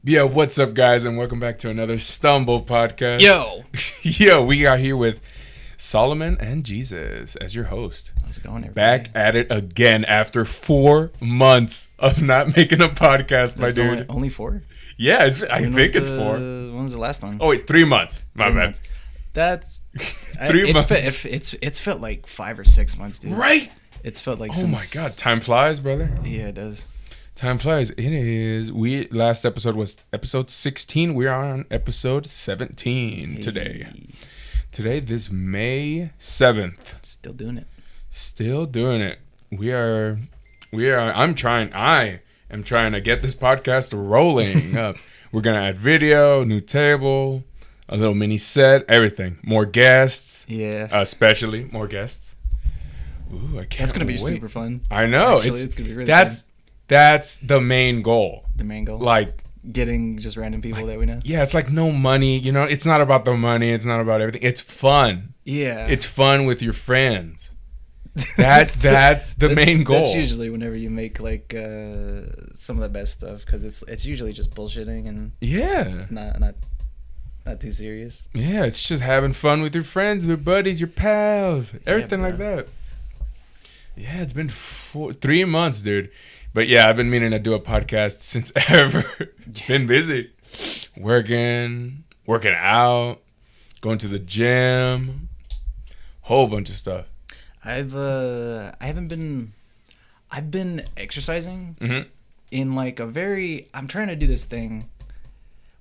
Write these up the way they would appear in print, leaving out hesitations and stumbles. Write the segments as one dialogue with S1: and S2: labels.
S1: Yeah, what's up, guys, and welcome back to another Stumble podcast.
S2: Yo,
S1: we are here with Solomon and Jesus as your host.
S2: How's it going, everybody?
S1: Back at it again after 4 months of not making a podcast, my dude.
S2: Only 4?
S1: Yeah, I think it's 4.
S2: When was the last one?
S1: Oh, wait, 3 months. My
S2: 3
S1: bad.
S2: months. That's
S1: 3 months.
S2: It's felt like 5 or 6 months, dude.
S1: Right?
S2: It's felt like.
S1: Oh my God, time flies, brother.
S2: Yeah, it does.
S1: Time flies. It is. Last episode was episode 16. We are on episode 17 today. Today, this May 7th.
S2: Still doing it.
S1: Still doing it. I am trying to get this podcast rolling up. We're going to add video, new table, a little mini set, everything. More guests.
S2: Yeah.
S1: Especially more guests. Ooh, I can't
S2: That's going to be
S1: wait.
S2: super fun.
S1: I know.
S2: Actually, it's going to be really fun.
S1: That's the main goal.
S2: The main goal?
S1: Like,
S2: getting just random people that we know?
S1: Yeah, it's like no money. You know, it's not about the money. It's not about everything. It's fun.
S2: Yeah.
S1: It's fun with your friends. That's the main goal.
S2: That's usually whenever you make like some of the best stuff, because it's usually just bullshitting and it's not too serious.
S1: Yeah, it's just having fun with your friends, your buddies, your pals, everything like that. Yeah, it's been 3 months, dude. But yeah, I've been meaning to do a podcast since ever. Been busy. Working out, going to the gym, whole bunch of stuff.
S2: I've been exercising in like I'm trying to do this thing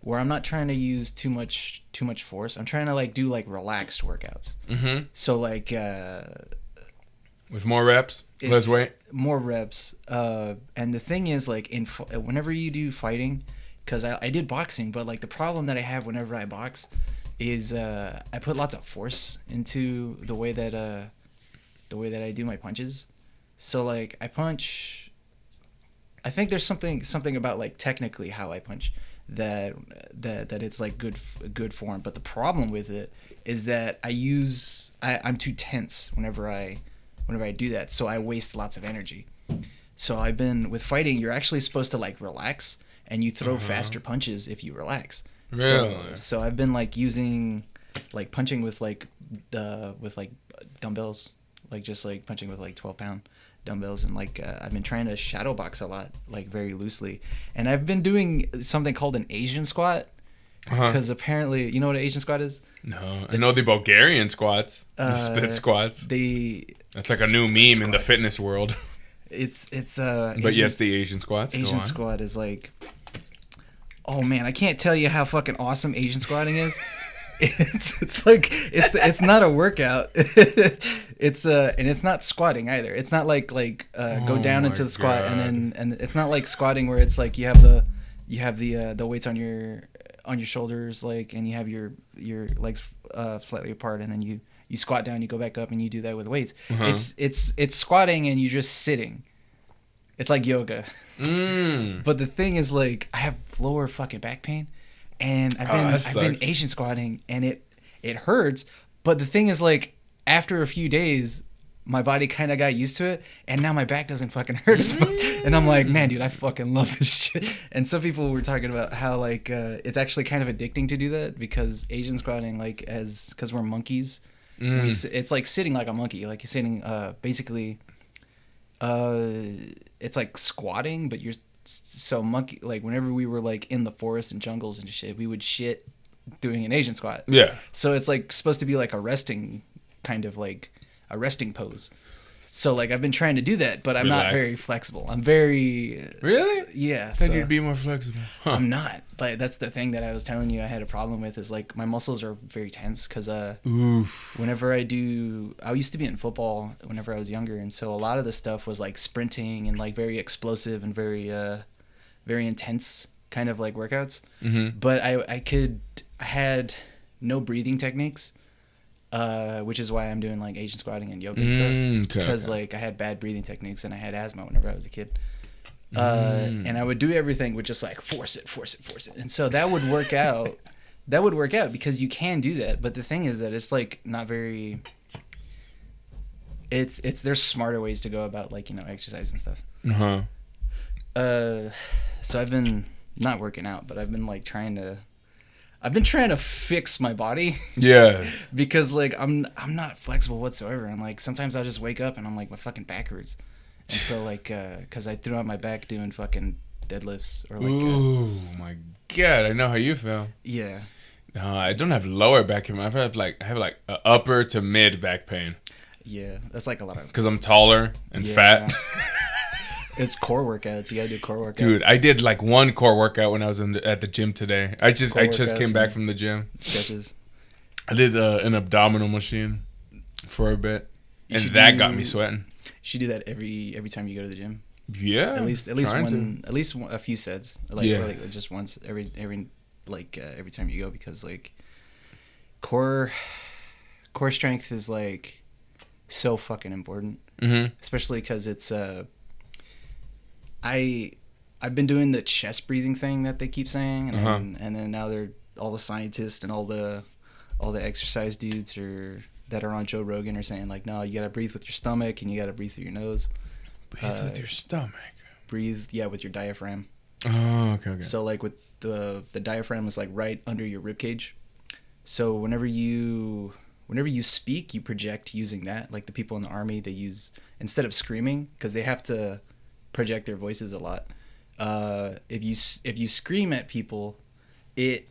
S2: where I'm not trying to use too much force. I'm trying to like do like relaxed workouts. So like
S1: with more reps, less weight.
S2: More reps. And the thing is, like, whenever you do fighting, because I did boxing, but like the problem that I have whenever I box is I put lots of force into the way that I do my punches. So like I punch. I think there's something about like technically how I punch that it's like good form. But the problem with it is that I'm too tense whenever I do that, so I waste lots of energy. So I've been with fighting, you're actually supposed to like relax, and you throw faster punches if you relax.
S1: Really?
S2: So I've been like using like punching with dumbbells, like just like punching with like 12-pound dumbbells, and like I've been trying to shadow box a lot, like very loosely, and I've been doing something called an Asian squat. Because apparently, you know what an Asian squat is?
S1: No, I know the Bulgarian squats, the split squats. That's like a new meme in the fitness world. But yes, the Asian squats.
S2: Asian squat is like, oh man, I can't tell you how fucking awesome Asian squatting is. It's not a workout. It's not squatting either. It's not like go down into the squat and it's not like squatting where it's like you have the weights on your shoulders, like, and you have your legs slightly apart, and then you squat down, you go back up, and you do that with weights. It's squatting and you're just sitting. It's like yoga. But the thing is, like, I have lower fucking back pain, and I've been Asian squatting, and it hurts. But the thing is, like, after a few days, my body kind of got used to it, and now my back doesn't fucking hurt as much. And I'm like, man, dude, I fucking love this shit. And some people were talking about how, like, it's actually kind of addicting to do that, because Asian squatting, like, because we're monkeys, it's like sitting like a monkey. Like, you're sitting, basically, it's like squatting, but you're, so monkey, like, whenever we were, like, in the forest and jungles and shit, we would shit doing an Asian squat.
S1: Yeah.
S2: So it's, like, supposed to be, like, a resting pose. So like I've been trying to do that, but I'm not very flexible. I'm very
S1: really
S2: yeah.
S1: Then you'd be more flexible.
S2: I'm not. Like that's the thing that I was telling you I had a problem with, is like my muscles are very tense because whenever I used to be in football whenever I was younger, and so a lot of the stuff was like sprinting and like very explosive and very intense kind of like workouts. But I had no breathing techniques. Which is why I'm doing like Asian squatting and yoga and stuff, because like I had bad breathing techniques and I had asthma whenever I was a kid, and I would do everything with just like force it, and so that would work out. Because you can do that, but the thing is that it's like not very. There's smarter ways to go about like exercise and stuff.
S1: So
S2: I've been not working out, but I've been like I've been trying to fix my body.
S1: Yeah.
S2: Because like I'm not flexible whatsoever. And like sometimes I'll just wake up and I'm like my fucking back hurts. And so like cuz I threw out my back doing fucking deadlifts or like
S1: ooh, my God, I know how you feel.
S2: yeah.
S1: No, I don't have lower back pain. I have like upper to mid back pain.
S2: Yeah, that's like a lot of
S1: Because I'm taller and fat.
S2: It's core workouts. You gotta do core workouts.
S1: Dude, I did like one core workout when I was at the gym today. I just came back from the gym.
S2: Stretches.
S1: I did an abdominal machine for a bit, and that got me sweating.
S2: You should do that every time you go to the gym.
S1: Yeah,
S2: at least a few sets, like, or like just once every time you go, because like core strength is like so fucking important, especially because it's I've been doing the chest breathing thing that they keep saying, and then now they're all the scientists and all the exercise dudes that are on Joe Rogan are saying like, no, you gotta breathe with your stomach and you gotta breathe through your nose.
S1: Breathe with your stomach.
S2: Breathe, with your diaphragm.
S1: Oh, okay.
S2: So like with the diaphragm is like right under your rib cage. So whenever you speak, you project using that. Like the people in the army, they use, instead of screaming, because they have to project their voices a lot. If you scream at people, it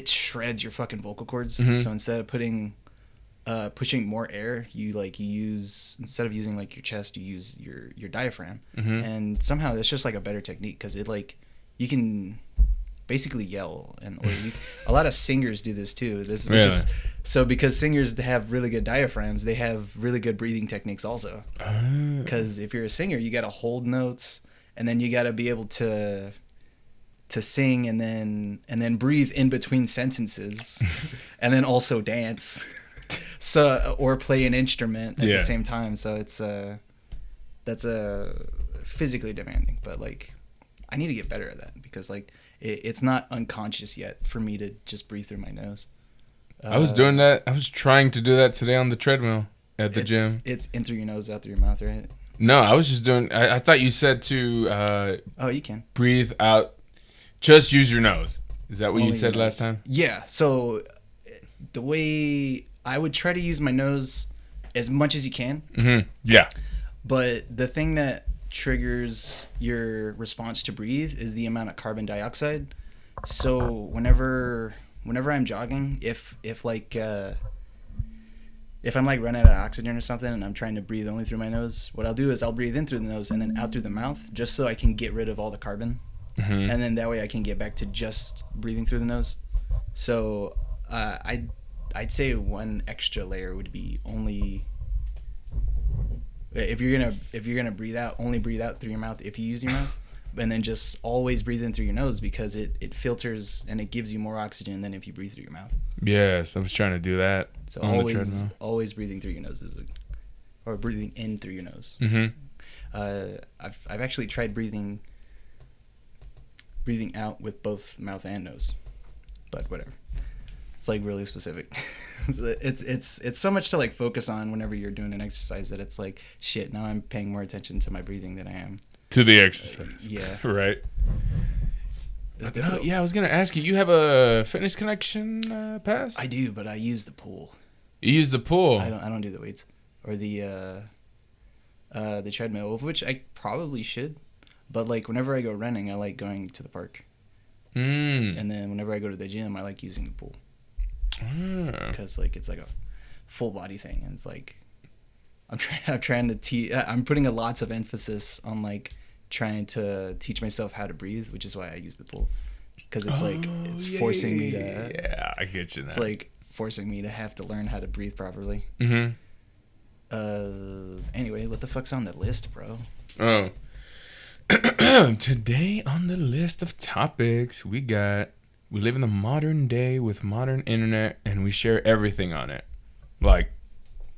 S2: shreds your fucking vocal cords. So instead of pushing more air, you use, instead of using like your chest, you use your diaphragm. And somehow that's just like a better technique, because it like you can basically yell, and a lot of singers do this too. Because singers have really good diaphragms, they have really good breathing techniques also. Because if you're a singer, you got to hold notes, and then you got to be able to sing and then breathe in between sentences, and then also dance, or play an instrument at the same time. So it's that's physically demanding, but like I need to get better at that, because like it's not unconscious yet for me to just breathe through my nose.
S1: I was doing that. I was trying to do that today on the treadmill at the gym.
S2: It's in through your nose, out through your mouth, right?
S1: No, I was just doing. I thought you said to.
S2: Oh, you can
S1: breathe out. Just use your nose. Is that what you said last time?
S2: Yeah. So the way I would try to use my nose as much as you can.
S1: Yeah.
S2: But the thing that triggers your response to breathe is the amount of carbon dioxide. So whenever I'm jogging, if I'm like running out of oxygen or something and I'm trying to breathe only through my nose, what I'll do is I'll breathe in through the nose and then out through the mouth, just so I can get rid of all the carbon. And then that way I can get back to just breathing through the nose. So I'd say one extra layer would be only, if you're gonna breathe out, only breathe out through your mouth if you use your mouth, and then just always breathe in through your nose, because it filters and it gives you more oxygen than if you breathe through your mouth.
S1: Yes, I was trying to do that.
S2: So always breathing through your nose or breathing in through your nose. I've actually tried breathing out with both mouth and nose, but whatever. It's like really specific. it's so much to like focus on whenever you're doing an exercise that it's like, shit, now I'm paying more attention to my breathing than I am
S1: to the exercise.
S2: Yeah.
S1: Right. No, yeah, I was gonna ask you. You have a Fitness Connection pass?
S2: I do, but I use the pool.
S1: You use the pool?
S2: I don't do the weights or the treadmill, of which I probably should. But like whenever I go running, I like going to the park. And then whenever I go to the gym, I like using the pool. Because like it's like a full body thing, and it's like I'm trying to I'm putting lots of emphasis on like trying to teach myself how to breathe, which is why I use the pool, because it's like it's forcing me to.
S1: Yeah, I get you now.
S2: It's like forcing me to have to learn how to breathe properly. Anyway, what the fuck's on the list, bro?
S1: Oh. Today on the list of topics, we live in the modern day with modern internet, and we share everything on it. Like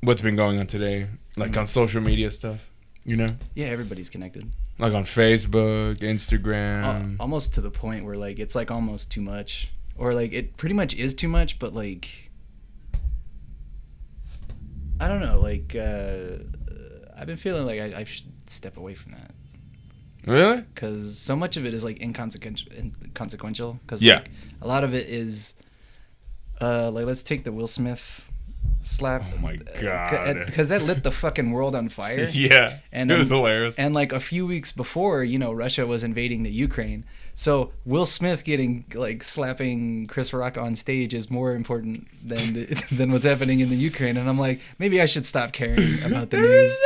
S1: what's been going on today, like on social media stuff, you know?
S2: Yeah, everybody's connected.
S1: Like on Facebook, Instagram.
S2: Almost to the point where like it's like almost too much. Or like it pretty much is too much, but like I don't know, like I've been feeling like I should step away from that.
S1: Really?
S2: Because so much of it is like inconsequential. Because like, a lot of it is, like, let's take the Will Smith slap.
S1: Oh my god!
S2: Because that lit the fucking world on fire.
S1: Yeah, and it was hilarious.
S2: And like a few weeks before, Russia was invading the Ukraine. So Will Smith getting like slapping Chris Rock on stage is more important than what's happening in the Ukraine. And I'm like, maybe I should stop caring about the news.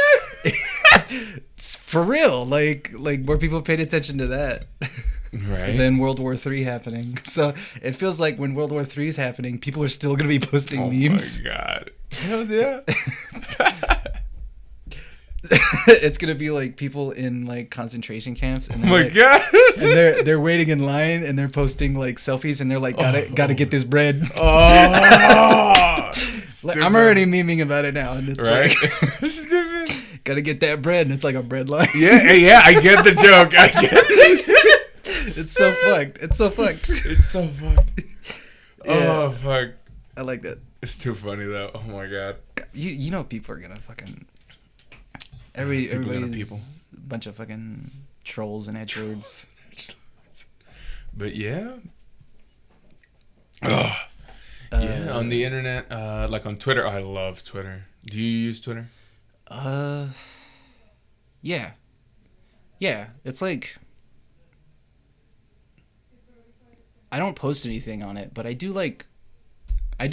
S2: It's for real, like more people paid attention to that.
S1: Right.
S2: Than World War III happening. So it feels like when World War III is happening, people are still going to be posting memes.
S1: Oh my god. Hells yeah.
S2: It's going to be like people in like concentration camps. And
S1: god.
S2: And they're waiting in line and they're posting like selfies and they're like, gotta get this bread.
S1: Oh.
S2: Like, I'm already memeing about it now. And it's
S1: right?
S2: like, gotta get that bread. And it's like a bread line.
S1: Yeah, I get the joke.
S2: It's so fucked. It's so fucked.
S1: Yeah. Oh, fuck.
S2: I like that.
S1: It's too funny, though. Oh, my God.
S2: You know people are going to fucking... Everybody's a bunch of fucking trolls and edgelords.
S1: But, yeah. Yeah, on the internet, like on Twitter. I love Twitter. Do you use Twitter?
S2: Yeah. Yeah, it's like... I don't post anything on it, but I do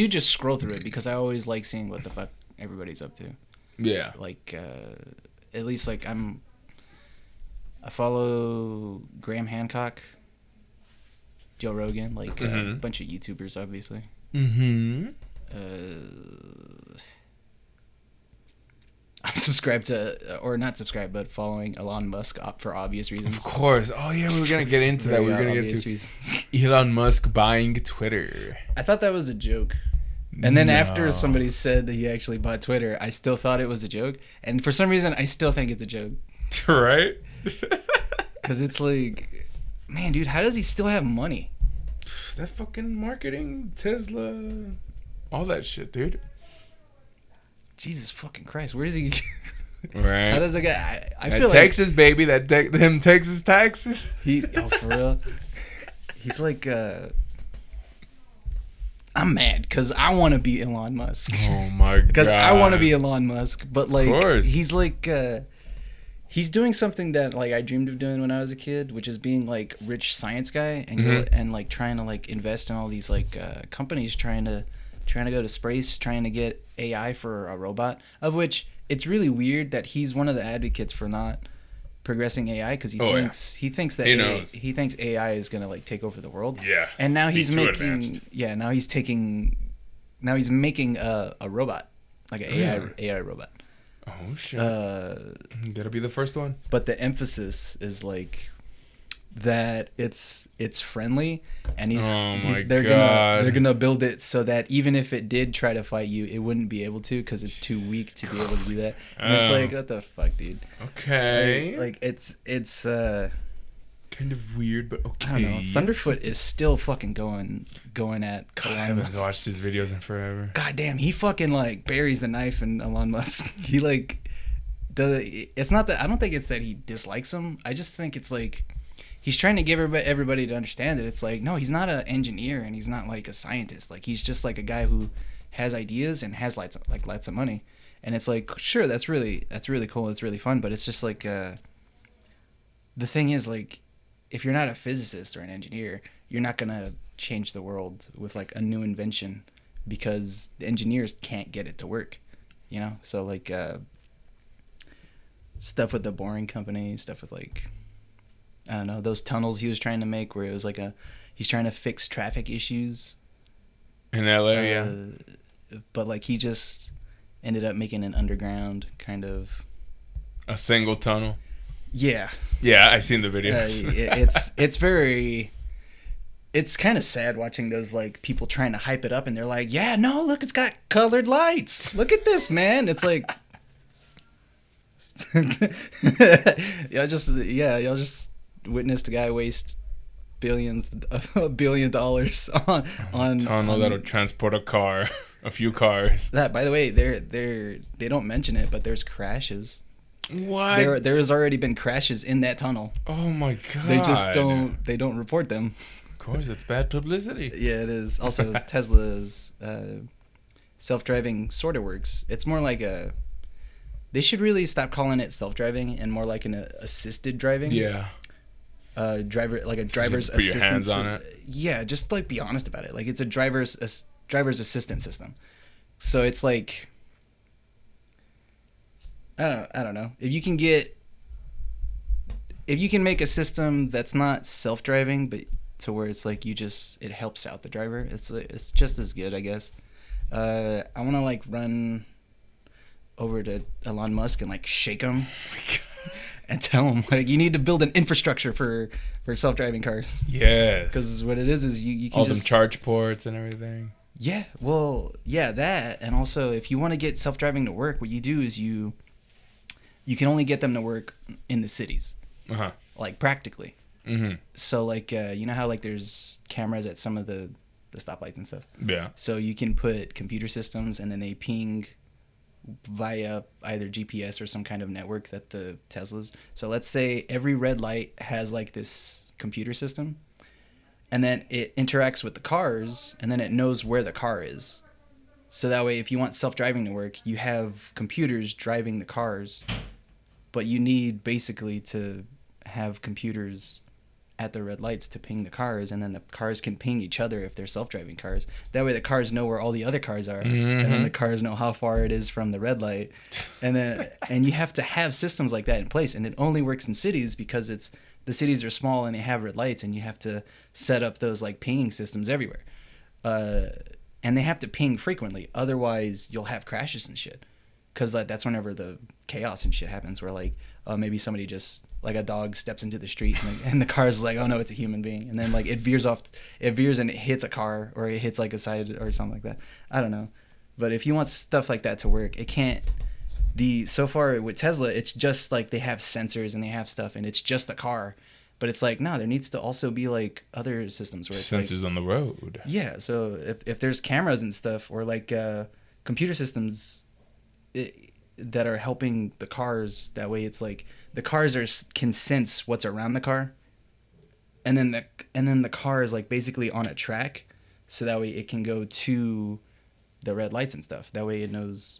S2: just scroll through it because I always like seeing what the fuck everybody's up to.
S1: Yeah.
S2: Like, at least like I follow Graham Hancock, Joe Rogan, like a bunch of YouTubers, obviously. Mm-hmm. I'm subscribed to, or not subscribed, but following Elon Musk for obvious reasons.
S1: Of course. Oh, yeah, we were going to get into that. We were going to get to reasons. Elon Musk buying Twitter.
S2: I thought that was a joke. And then after somebody said that he actually bought Twitter, I still thought it was a joke. And for some reason, I still think it's a joke.
S1: Right?
S2: Because it's like, man, dude, how does he still have money?
S1: That fucking marketing, Tesla, all that shit, dude.
S2: Jesus fucking Christ, where is he?
S1: Right.
S2: How does a guy? I
S1: that
S2: feel
S1: Texas
S2: like
S1: baby, them Texas taxes.
S2: For real. He's like, I'm mad because I want to be Elon Musk.
S1: Oh my god.
S2: Because I want to be Elon Musk, but like,
S1: of course.
S2: He's like, he's doing something that like I dreamed of doing when I was a kid, which is being like rich science guy and like trying to like invest in all these like companies trying to go to space, trying to get AI for a robot, of which it's really weird that he's one of the advocates for not progressing AI because he thinks that he thinks AI is gonna like take over the world.
S1: Yeah.
S2: And now he's making now he's making a robot, like an AI robot.
S1: Oh shit. You gotta be the first one.
S2: But the emphasis is like that it's friendly, and they're gonna build it so that even if it did try to fight you, it wouldn't be able to because it's too weak to be able to do that. And it's like, what the fuck, dude?
S1: Okay.
S2: Like it's
S1: kind of weird, but okay.
S2: I don't know. Thunderfoot is still fucking going at Elon
S1: I haven't
S2: Musk.
S1: watched his videos in forever.
S2: God damn, he fucking like buries the knife in Elon Musk. He like it's not that I don't think it's that he dislikes him. I just think it's like he's trying to give everybody to understand that it's like, no, he's not an engineer and he's not like a scientist. Like he's just like a guy who has ideas and has lots of money. And it's like, sure, that's really cool. It's really fun, but it's just like the thing is like, if you're not a physicist or an engineer, you're not gonna change the world with like a new invention because the engineers can't get it to work, you know? So like stuff with the Boring Company, stuff with like, I don't know, those tunnels he was trying to make where it was like he's trying to fix traffic issues
S1: in LA,
S2: but like he just ended up making an underground kind of
S1: a single tunnel.
S2: Yeah,
S1: I seen the videos.
S2: It's kind of sad watching those like people trying to hype it up and they're like, yeah, no, look, it's got colored lights, look at this, man. It's like y'all just witnessed a guy waste $1 billion on
S1: a tunnel that'll transport a few cars.
S2: That, by the way, they don't mention it, but there's crashes.
S1: What?
S2: There has already been crashes in that tunnel.
S1: Oh my god.
S2: They just don't report them.
S1: Of course, it's bad publicity.
S2: Yeah, it is. Also, Tesla's self-driving sort of works. It's more like a. They should really stop calling it self-driving and more like an assisted driving.
S1: Yeah.
S2: Driver's
S1: put your
S2: assistance.
S1: hands on it.
S2: Yeah, just like be honest about it. Like it's a driver's assistant system. So it's like I don't know. If you can make a system that's not self-driving but to where it's like it helps out the driver, it's just as good, I guess. I want to like run over to Elon Musk and like shake him and tell him like you need to build an infrastructure for self-driving cars.
S1: Yes.
S2: Because what it is you can
S1: all
S2: just
S1: them charge ports and everything.
S2: Yeah, well, yeah, that, and also if you want to get self-driving to work, what you do is you can only get them to work in the cities, like practically.
S1: Mm-hmm.
S2: So like you know how like there's cameras at some of the stoplights and stuff.
S1: Yeah.
S2: So you can put computer systems and then they ping via either GPS or some kind of network that the Teslas. So let's say every red light has like this computer system. And then it interacts with the cars, and then it knows where the car is. So that way, if you want self-driving to work, you have computers driving the cars, but you need basically to have computers at the red lights to ping the cars, and then the cars can ping each other if they're self-driving cars. That way, the cars know where all the other cars are, and then the cars know how far it is from the red light. And you have to have systems like that in place, and it only works in cities because the cities are small and they have red lights, and you have to set up those like pinging systems everywhere. And they have to ping frequently, otherwise you'll have crashes and shit. Cause like that's whenever the chaos and shit happens, where like maybe somebody just like a dog steps into the street and the car's like, oh no, it's a human being, and then like it veers and it hits a car or it hits like a side or something like that. I don't know, but if you want stuff like that to work, it can't. So far with Tesla, it's just like they have sensors and they have stuff and it's just the car. But it's like, no, there needs to also be like other systems where it's
S1: sensors
S2: like,
S1: on the road.
S2: Yeah, so if there's cameras and stuff or like computer systems that are helping the cars, that way it's like the cars can sense what's around the car. And then the car is like basically on a track, so that way it can go to the red lights and stuff. That way it knows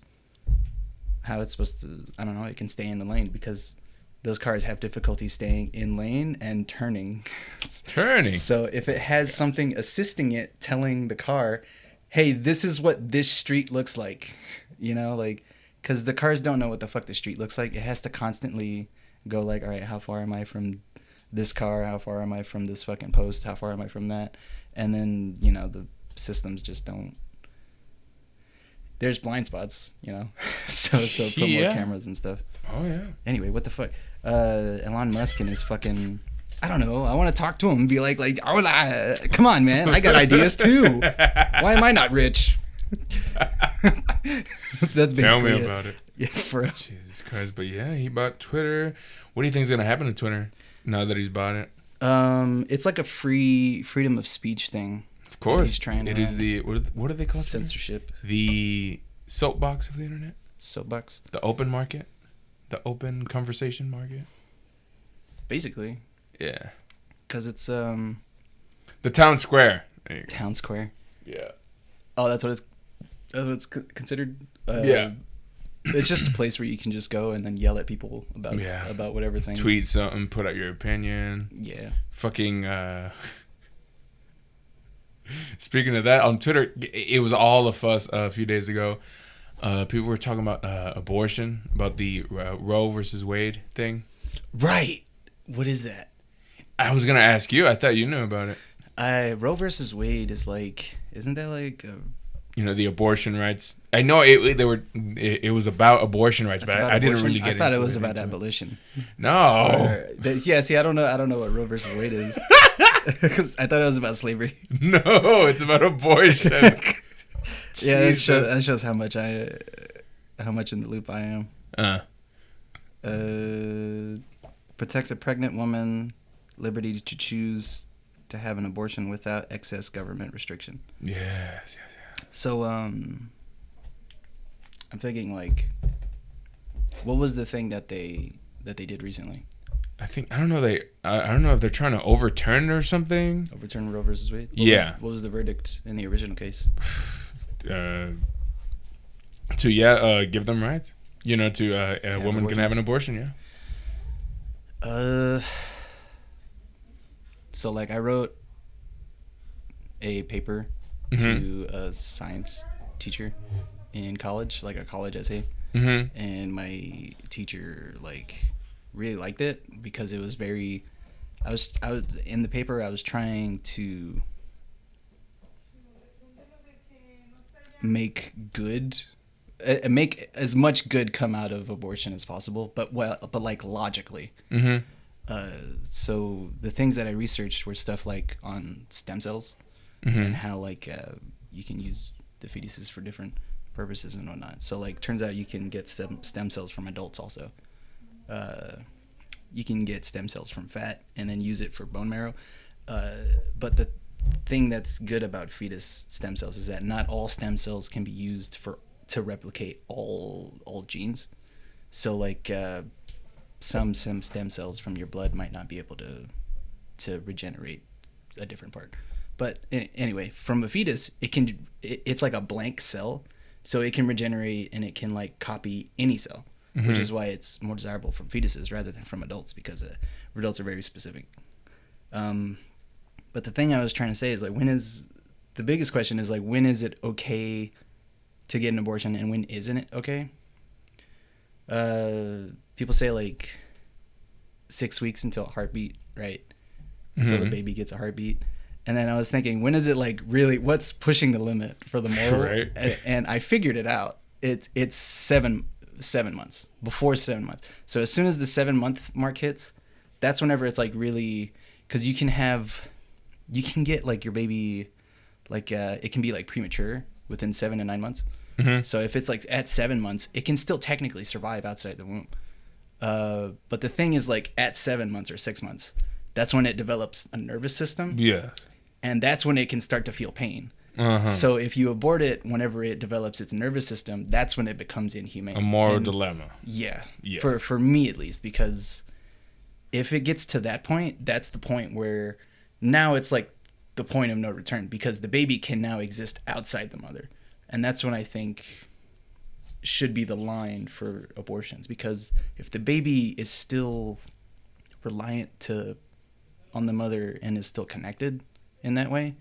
S2: how it's supposed to, I don't know, it can stay in the lane because those cars have difficulty staying in lane and turning. So if it has something assisting it, telling the car, hey, this is what this street looks like, you know, like, because the cars don't know what the fuck the street looks like. It has to constantly go like, all right, how far am I from this car? How far am I from this fucking post? How far am I from that? And then, you know, the systems just don't. There's blind spots, you know, so put more cameras and stuff.
S1: Oh yeah.
S2: Anyway, what the fuck? Elon Musk and his fucking. I don't know. I want to talk to him and be like, oh, come on, man. I got ideas too. Why am I not rich? That's basically
S1: Tell me about it.
S2: Yeah, for real.
S1: Jesus Christ. But yeah, he bought Twitter. What do you think is going to happen to Twitter now that he's bought it?
S2: It's like a freedom of speech thing.
S1: Of course.
S2: He's trying to.
S1: It is the, what do they call it?
S2: Censorship.
S1: The soapbox of the internet?
S2: Soapbox.
S1: The open market? The open conversation market?
S2: Basically.
S1: Yeah.
S2: Because it's
S1: the town square.
S2: Town square.
S1: Yeah.
S2: Oh, that's what it's considered.
S1: Yeah.
S2: It's just a place where you can just go and then yell at people about whatever thing.
S1: Tweet something, put out your opinion.
S2: Yeah.
S1: Fucking. Speaking of that, on Twitter, it was all a fuss a few days ago. People were talking about abortion, about the Roe versus Wade thing.
S2: Right. What is that?
S1: I was gonna ask you. I thought you knew about
S2: it. Roe versus Wade is like, isn't that like?
S1: You know, the abortion rights. I know it was about abortion rights, but I didn't really get into it.
S2: I thought it was about abolition.
S1: No.
S2: Yeah. See, I don't know what Roe versus Wade is. Because I thought it was about slavery.
S1: No, it's about abortion.
S2: Yeah, that shows how much in the loop I am. Protects a pregnant woman liberty to choose to have an abortion without excess government restriction.
S1: Yes.
S2: So I'm thinking like, What was the thing that they did recently?
S1: I don't know. I don't know if they're trying to overturn it or something.
S2: Overturn Roe versus Wade. What was the verdict in the original case?
S1: Give them rights. A woman can have an abortion. Yeah.
S2: So like I wrote a paper to a science teacher in college, like a college essay, and my teacher like really liked it because it was very. I was in the paper. I was trying to make as much good come out of abortion as possible, but like logically. So the things that I researched were stuff like on stem cells and how like you can use the fetuses for different purposes and whatnot. So like turns out you can get stem cells from adults also. You can get stem cells from fat and then use it for bone marrow. But the thing that's good about fetus stem cells is that not all stem cells can be used to replicate all genes. So like some stem cells from your blood might not be able to regenerate a different part. But anyway, from a fetus, it's like a blank cell, so it can regenerate and it can like copy any cell, which is why it's more desirable from fetuses rather than from adults, because adults are very specific. But the thing I was trying to say is like the biggest question is like when is it okay to get an abortion and when isn't it okay? People say like 6 weeks until a heartbeat, right? Until the baby gets a heartbeat. And then I was thinking, when is it like really, what's pushing the limit for the moral?
S1: Right.
S2: And I figured it out. It's 7 months, before 7 months. So as soon as the 7-month mark hits, that's whenever it's like really, because you can get like your baby, like it can be like premature within 7 to 9 months. So if it's like at 7 months, it can still technically survive outside the womb. But the thing is like at 7 months or 6 months, that's when it develops a nervous system.
S1: Yeah.
S2: And that's when it can start to feel pain. So if you abort it whenever it develops its nervous system, that's when it becomes inhumane.
S1: A moral dilemma.
S2: Yeah. For me at least, because if it gets to that point, that's the point where now it's like the point of no return, because the baby can now exist outside the mother. And that's when I think should be the line for abortions, because if the baby is still reliant on the mother and is still connected in that way,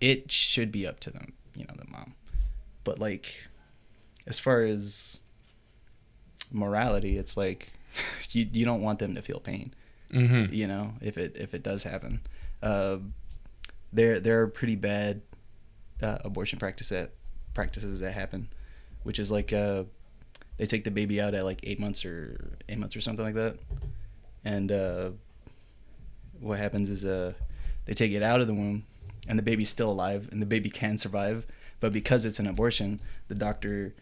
S2: it should be up to them, the mom. But like, as far as morality, it's like you don't want them to feel pain. If it does happen. There are pretty bad abortion practices that happen, which is like they take the baby out at like 8 months or something like that, and what happens is they take it out of the womb and the baby's still alive and the baby can survive, but because it's an abortion, the doctor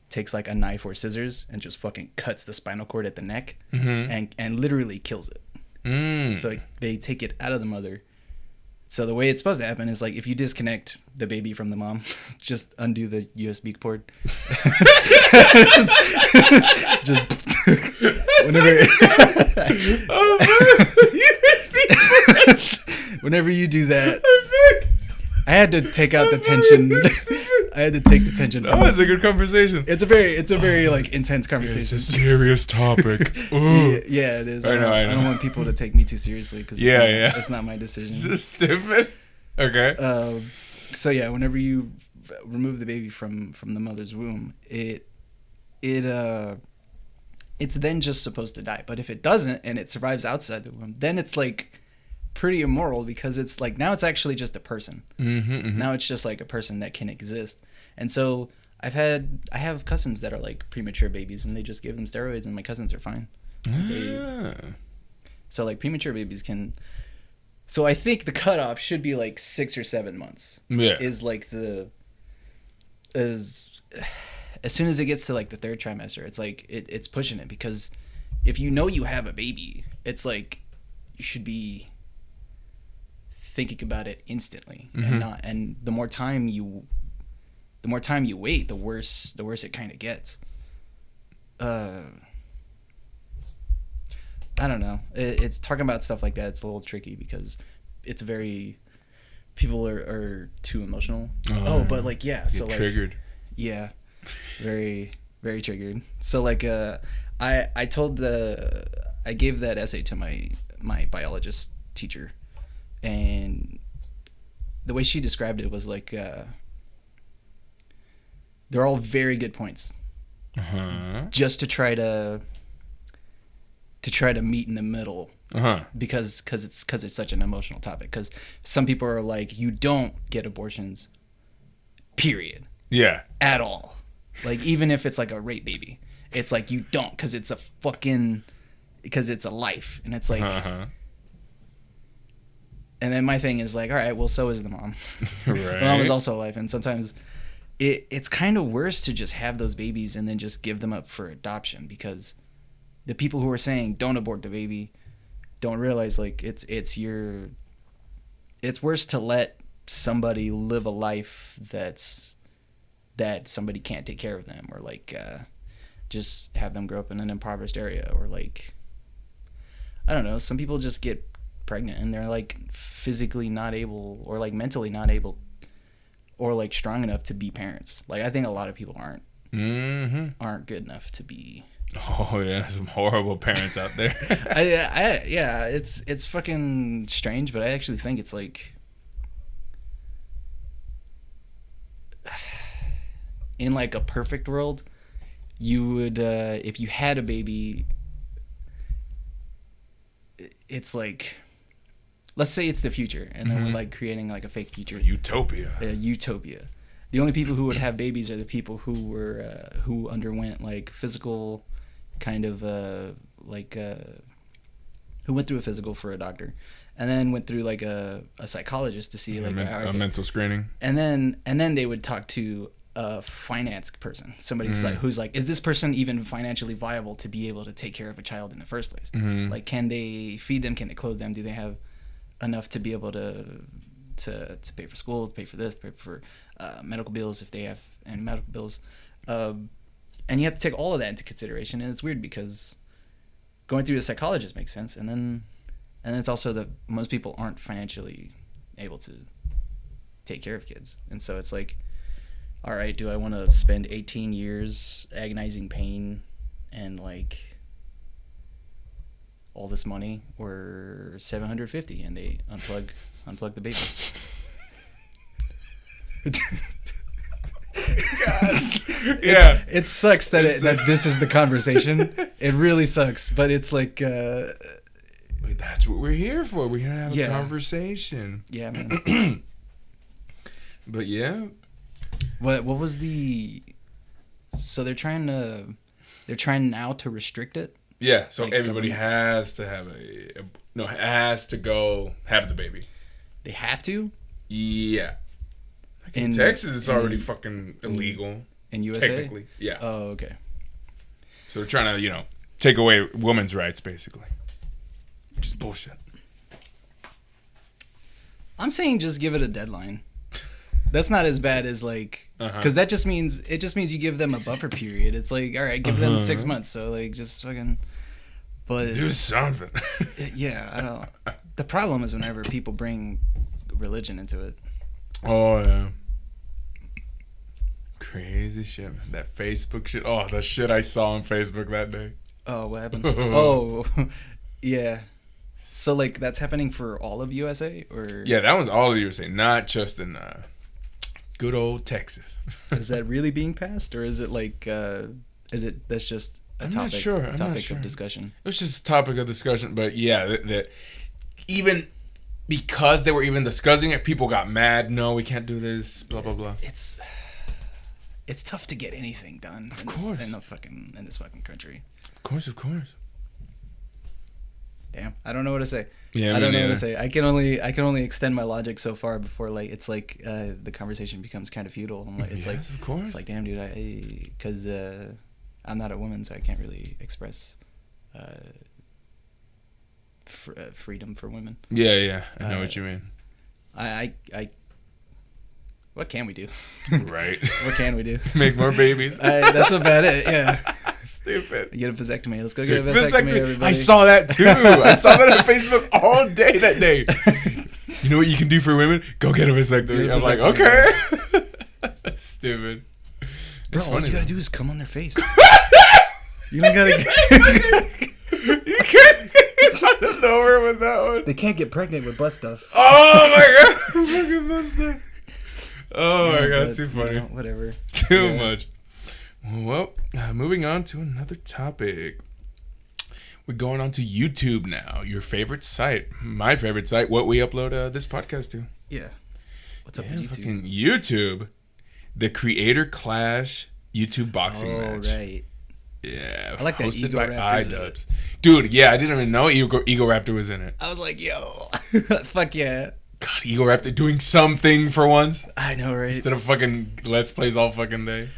S2: takes like a knife or scissors and just fucking cuts the spinal cord at the neck and literally kills it. So they take it out of the mother. So the way it's supposed to happen is like if you disconnect the baby from the mom, just undo the USB port. Just whenever. Whenever you do that, I had to take out the tension. I had to take the tension.
S1: That was a good conversation.
S2: It's a very like intense conversation.
S1: It's a serious topic.
S2: Yeah, it is. I don't want people to take me too seriously because it's not my decision.
S1: It's just stupid. Okay.
S2: So yeah, whenever you remove the baby from the mother's womb, it's then just supposed to die. But if it doesn't and it survives outside the womb, then it's like pretty immoral, because it's like now it's actually just a person. Now it's just like a person that can exist. And so I have cousins that are like premature babies and they just give them steroids and my cousins are fine. So like premature babies can. So I think the cutoff should be like 6 or 7 months.
S1: Yeah.
S2: Is like as soon as it gets to like the 3rd trimester, it's like it's pushing it, because if you know you have a baby, it's like you should be thinking about it instantly and the more time you wait, the worse it kind of gets. I don't know. It's talking about stuff like that. It's a little tricky because it's very people are too emotional. But like so like
S1: triggered.
S2: Yeah, very very triggered. So like I gave that essay to my biologist teacher, and the way she described it was like they're all very good points. Just to try to meet in the middle, because it's such an emotional topic. Because some people are like, you don't get abortions, period.
S1: Yeah.
S2: At all. Like even if it's like a rape baby, it's like you don't, because it's a life, and it's like. And then my thing is like, all right, well, so is the mom.
S1: Right.
S2: The mom is also alive, and sometimes it's kind of worse to just have those babies and then just give them up for adoption, because the people who are saying don't abort the baby don't realize like it's worse to let somebody live a life that somebody can't take care of them, or like just have them grow up in an impoverished area, or like I don't know, some people just get pregnant and they're like physically not able, or like mentally not able, or like strong enough to be parents. Like I think a lot of people aren't good enough to be.
S1: Oh yeah, some horrible parents out there.
S2: Yeah, it's fucking strange, but I actually think it's like in like a perfect world, you would if you had a baby, it's like, let's say it's the future, and then we're like creating like a fake future.
S1: Utopia.
S2: Utopia. The only people who would have babies are the people who underwent like physical kind of who went through a physical for a doctor, and then went through like a psychologist to see like
S1: a mental screening,
S2: and then they would talk to a finance person, somebody who's like, is this person even financially viable to be able to take care of a child in the first place? Like, can they feed them? Can they clothe them? Do they have enough to be able to pay for school, to pay for this, to pay for medical bills if they have any medical bills? And you have to take all of that into consideration, and it's weird because going through a psychologist makes sense, and then it's also that most people aren't financially able to take care of kids, and so it's like, all right, do I want to spend 18 years agonizing pain and like all this money, or 750 and they unplug the baby?
S1: God. Yeah,
S2: it sucks that this is the conversation. It really sucks, but it's like
S1: but that's what we're here for. We're here to have a conversation.
S2: Yeah, man.
S1: But yeah,
S2: what was the? So they're trying now to restrict it.
S1: Yeah, so
S2: like
S1: everybody has to have has to go have the baby.
S2: They have to.
S1: Yeah. In Texas, it's already fucking illegal.
S2: In USA?
S1: Technically, yeah.
S2: Oh, okay.
S1: So they're trying to, take away women's rights, basically. Which is bullshit.
S2: I'm saying just give it a deadline. That's not as bad as like, because that just means you give them a buffer period. It's like, all right, give them 6 months. So like, just fucking, but
S1: do something.
S2: Yeah, I don't. The problem is whenever people bring religion into it.
S1: Oh yeah. Crazy shit, man. That Facebook shit. Oh, the shit I saw on Facebook that day.
S2: Oh, what happened? Oh, yeah. So like that's happening for all of USA, or?
S1: Yeah, that one's all of USA, not just in good old Texas.
S2: Is that really being passed, or is it like that's just a topic of discussion?
S1: It was just a topic of discussion, but yeah, that even because they were even discussing it, people got mad. No, we can't do this. Blah blah blah.
S2: It's tough to get anything done.
S1: Of course.
S2: In this fucking country.
S1: Of course.
S2: Damn, I don't know what to say.
S1: Yeah,
S2: I don't know what to say. I can only extend my logic so far before like it's like the conversation becomes kind of futile. I'm like,
S1: of course.
S2: It's like, damn, dude, because I'm not a woman, so I can't really express freedom for women.
S1: Yeah, I know what you mean.
S2: I what can we do?
S1: Right.
S2: What can we do?
S1: Make more babies.
S2: That's about it. Yeah.
S1: Stupid.
S2: Get a vasectomy. Let's go get a vasectomy, everybody.
S1: I saw that too. I saw that on Facebook all day that day. You know what you can do for women? Go get a vasectomy. I'm like, okay. Stupid.
S2: Bro, all you gotta do is come on their face. You don't gotta
S1: You can't get over with that one.
S2: They can't get pregnant with butt stuff.
S1: Oh my god. Fucking butt stuff. Oh my god, too funny.
S2: Whatever.
S1: Too much. Well, moving on to another topic. We're going on to YouTube now. Your favorite site. My favorite site. What we upload this podcast to.
S2: Yeah. What's up with YouTube?
S1: Fucking YouTube. The Creator Clash YouTube boxing match.
S2: Oh, right.
S1: Yeah.
S2: I like that
S1: hosted
S2: Ego
S1: by
S2: Raptors.
S1: Dude, yeah, I didn't even know Ego Raptor was in it.
S2: I was like, yo. Fuck yeah.
S1: God, Ego Raptor doing something for once.
S2: I know, right?
S1: Instead of fucking Let's Plays all fucking day.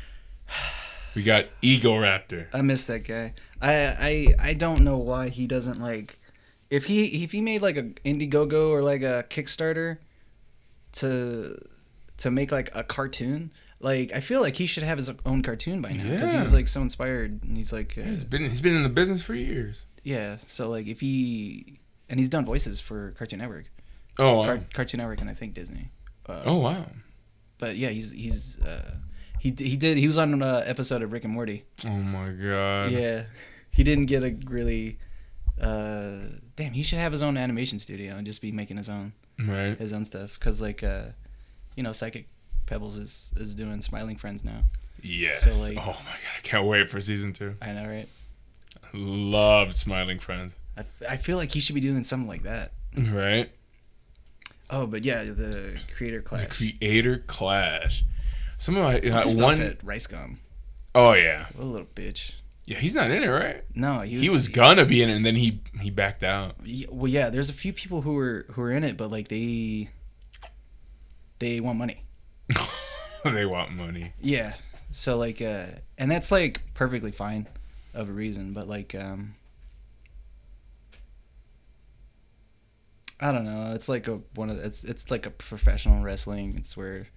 S1: We got Ego Raptor.
S2: I miss that guy. I don't know why he doesn't like if he made like a Indiegogo or like a Kickstarter to make like a cartoon. Like I feel like he should have his own cartoon by now because he was like so inspired and he's like
S1: he's been in the business for years.
S2: Yeah, so like if he's done voices for Cartoon Network.
S1: Oh, wow.
S2: Cartoon Network and I think Disney.
S1: Oh wow.
S2: But yeah, he was on an episode of Rick and Morty.
S1: Oh my god.
S2: Yeah, he didn't get a really. Damn, he should have his own animation studio and just be making his own stuff. Cause like Psychic Pebbles is doing Smiling Friends now.
S1: Yes.
S2: So, like,
S1: oh my god, I can't wait for season 2.
S2: I know, right?
S1: Loved Smiling Friends.
S2: I feel like he should be doing something like that.
S1: Right.
S2: Oh, but yeah, the Creator Clash.
S1: The Creator Clash. Some of my
S2: one at Rice Gum.
S1: Oh yeah.
S2: What a little bitch.
S1: Yeah, he's not in it, right?
S2: No,
S1: he was gonna be in it, and then he backed out.
S2: Well, yeah, there's a few people who are in it, but like they want money.
S1: They want money.
S2: Yeah. So like, and that's like perfectly fine, of a reason, but like, I don't know. It's like it's like a professional wrestling. It's where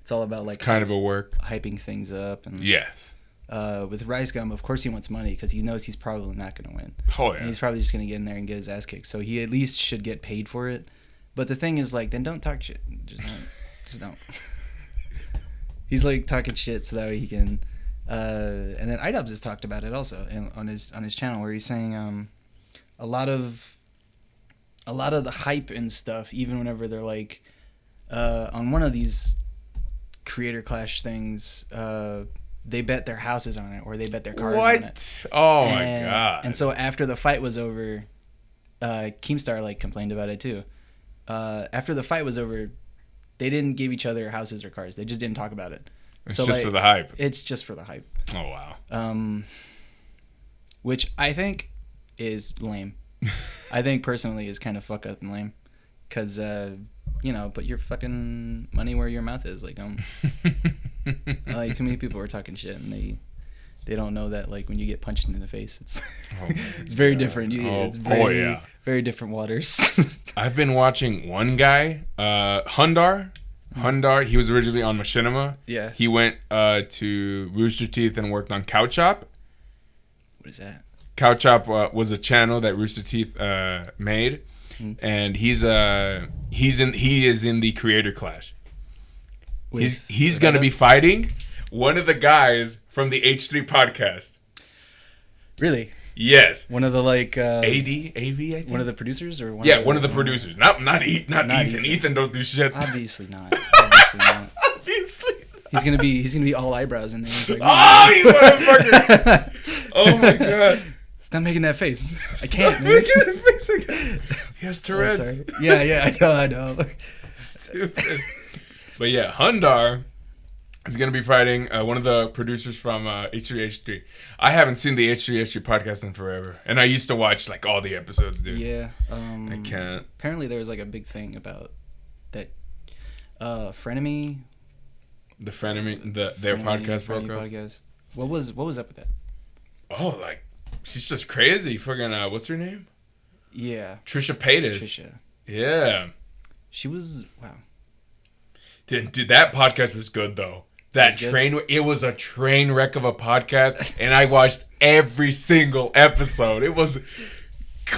S2: it's all about like
S1: it's kind of a work,
S2: hyping things up, and
S1: yes.
S2: With Rice Gum, of course he wants money because he knows he's probably not going to win.
S1: Oh yeah.
S2: And he's probably just going to get in there and get his ass kicked. So he at least should get paid for it. But the thing is, like, then don't talk shit. Just don't. He's like talking shit so that he can. And then iDubbbz has talked about it also on his channel where he's saying a lot of the hype and stuff, even whenever they're like on one of these Creator Clash things. They bet their houses on it, or they bet their cars on it.
S1: Oh my god!
S2: And so after the fight was over, Keemstar like complained about it too. After the fight was over, they didn't give each other houses or cars. They just didn't talk about it.
S1: It's just for the hype.
S2: It's just for the hype.
S1: Oh wow.
S2: Which I think is lame. I think personally is kind of fuck up and lame, because put your fucking money where your mouth is. Like, like too many people are talking shit and they don't know that like when you get punched in the face, it's it's very different. It's very different waters.
S1: I've been watching one guy, Hundar. Hundar, he was originally on Machinima.
S2: Yeah.
S1: He went to Rooster Teeth and worked on Cow Chop.
S2: What is that?
S1: Cow Chop was a channel that Rooster Teeth made. And he is in the Creator Clash. He's gonna be fighting one of the guys from the H3 podcast.
S2: Really?
S1: Yes.
S2: One of the like
S1: AV, I think.
S2: One of the producers or
S1: one of the producers. Not Ethan. Ethan don't do shit.
S2: Obviously not.
S1: Obviously.
S2: He's gonna be all eyebrows in there. He's like,
S1: you motherfucker! Oh my god.
S2: Stop making that face. I can't.
S1: Stop making that face again. He has Tourette's.
S2: Oh, yeah, I know.
S1: Stupid. But yeah, Hundar is going to be fighting one of the producers from H3H3. I haven't seen the H3H3 podcast in forever. And I used to watch like all the episodes, dude.
S2: Yeah.
S1: I can't.
S2: Apparently there was like a big thing about that Frenemy.
S1: The Frenemy, their podcast broke up.
S2: What was up with that?
S1: Oh, like, she's just crazy. Friggin', what's her name?
S2: Yeah.
S1: Trisha Paytas.
S2: Trisha.
S1: Yeah.
S2: She was, wow.
S1: Dude, that podcast was good, though. That train, it was a train wreck of a podcast, and I watched every single episode. It was,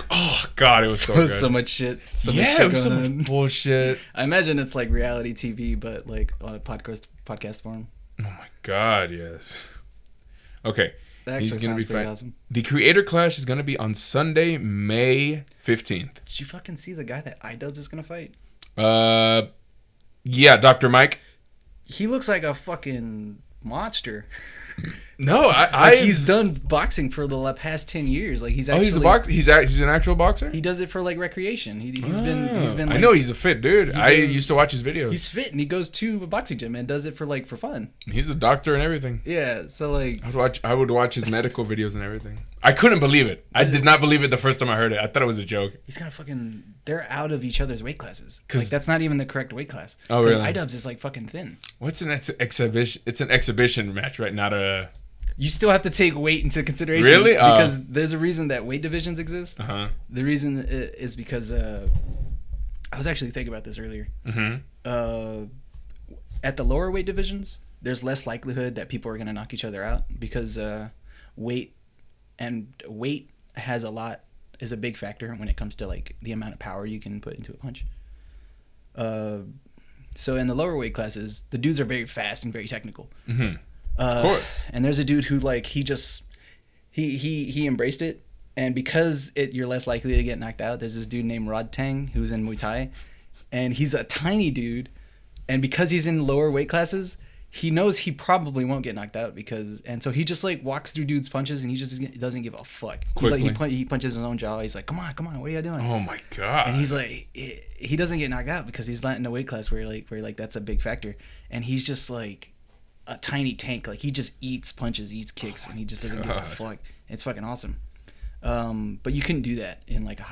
S1: oh god, it was so good.
S2: So much shit.
S1: It was so much bullshit.
S2: I imagine it's like reality TV, but like on a podcast form.
S1: Oh my god, yes. Okay,
S2: he's gonna be fine. Awesome.
S1: The Creator Clash is gonna be on Sunday, May 15th.
S2: Did you fucking see the guy that iDubbbz is gonna fight?
S1: Yeah, Dr. Mike.
S2: He looks like a fucking monster.
S1: No,
S2: he's done boxing for the past 10 years. Like he's actually.
S1: He's a boxer. He's an actual boxer.
S2: He does it for like recreation. He's been. Like,
S1: I know he's a fit dude. I used to watch his videos.
S2: He's fit and he goes to a boxing gym and does it for fun.
S1: He's a doctor and everything.
S2: Yeah, so like.
S1: I would watch his medical videos and everything. I couldn't believe it. I did not believe it the first time I heard it. I thought it was a joke.
S2: He's gonna fucking. They're out of each other's weight classes. Like that's not even the correct weight class.
S1: Oh really?
S2: iDubbbz is like fucking thin.
S1: What's an exhibition? It's an exhibition match, right? Not a.
S2: You still have to take weight into consideration.
S1: Really?
S2: Because there's a reason that weight divisions exist.
S1: Uh-huh.
S2: The reason is because I was actually thinking about this earlier.
S1: Mm-hmm.
S2: At the lower weight divisions, there's less likelihood that people are going to knock each other out because weight is a big factor when it comes to like the amount of power you can put into a punch. So in the lower weight classes, the dudes are very fast and very technical.
S1: Mm-hmm. Of course.
S2: And there's a dude who like he embraced it, and because you're less likely to get knocked out. There's this dude named Rod Tang who's in Muay Thai, and he's a tiny dude, and because he's in lower weight classes, he knows he probably won't get knocked out and so he just like walks through dudes' punches and he just doesn't give a fuck. He punches his own jaw. He's like, come on, what are you doing?
S1: Oh my god!
S2: And he's like, he doesn't get knocked out because he's not in a weight class where that's a big factor, and he's just like a tiny tank. Like he just eats punches, eats kicks, and he just doesn't give a fuck. It's fucking awesome. But you couldn't do that in like a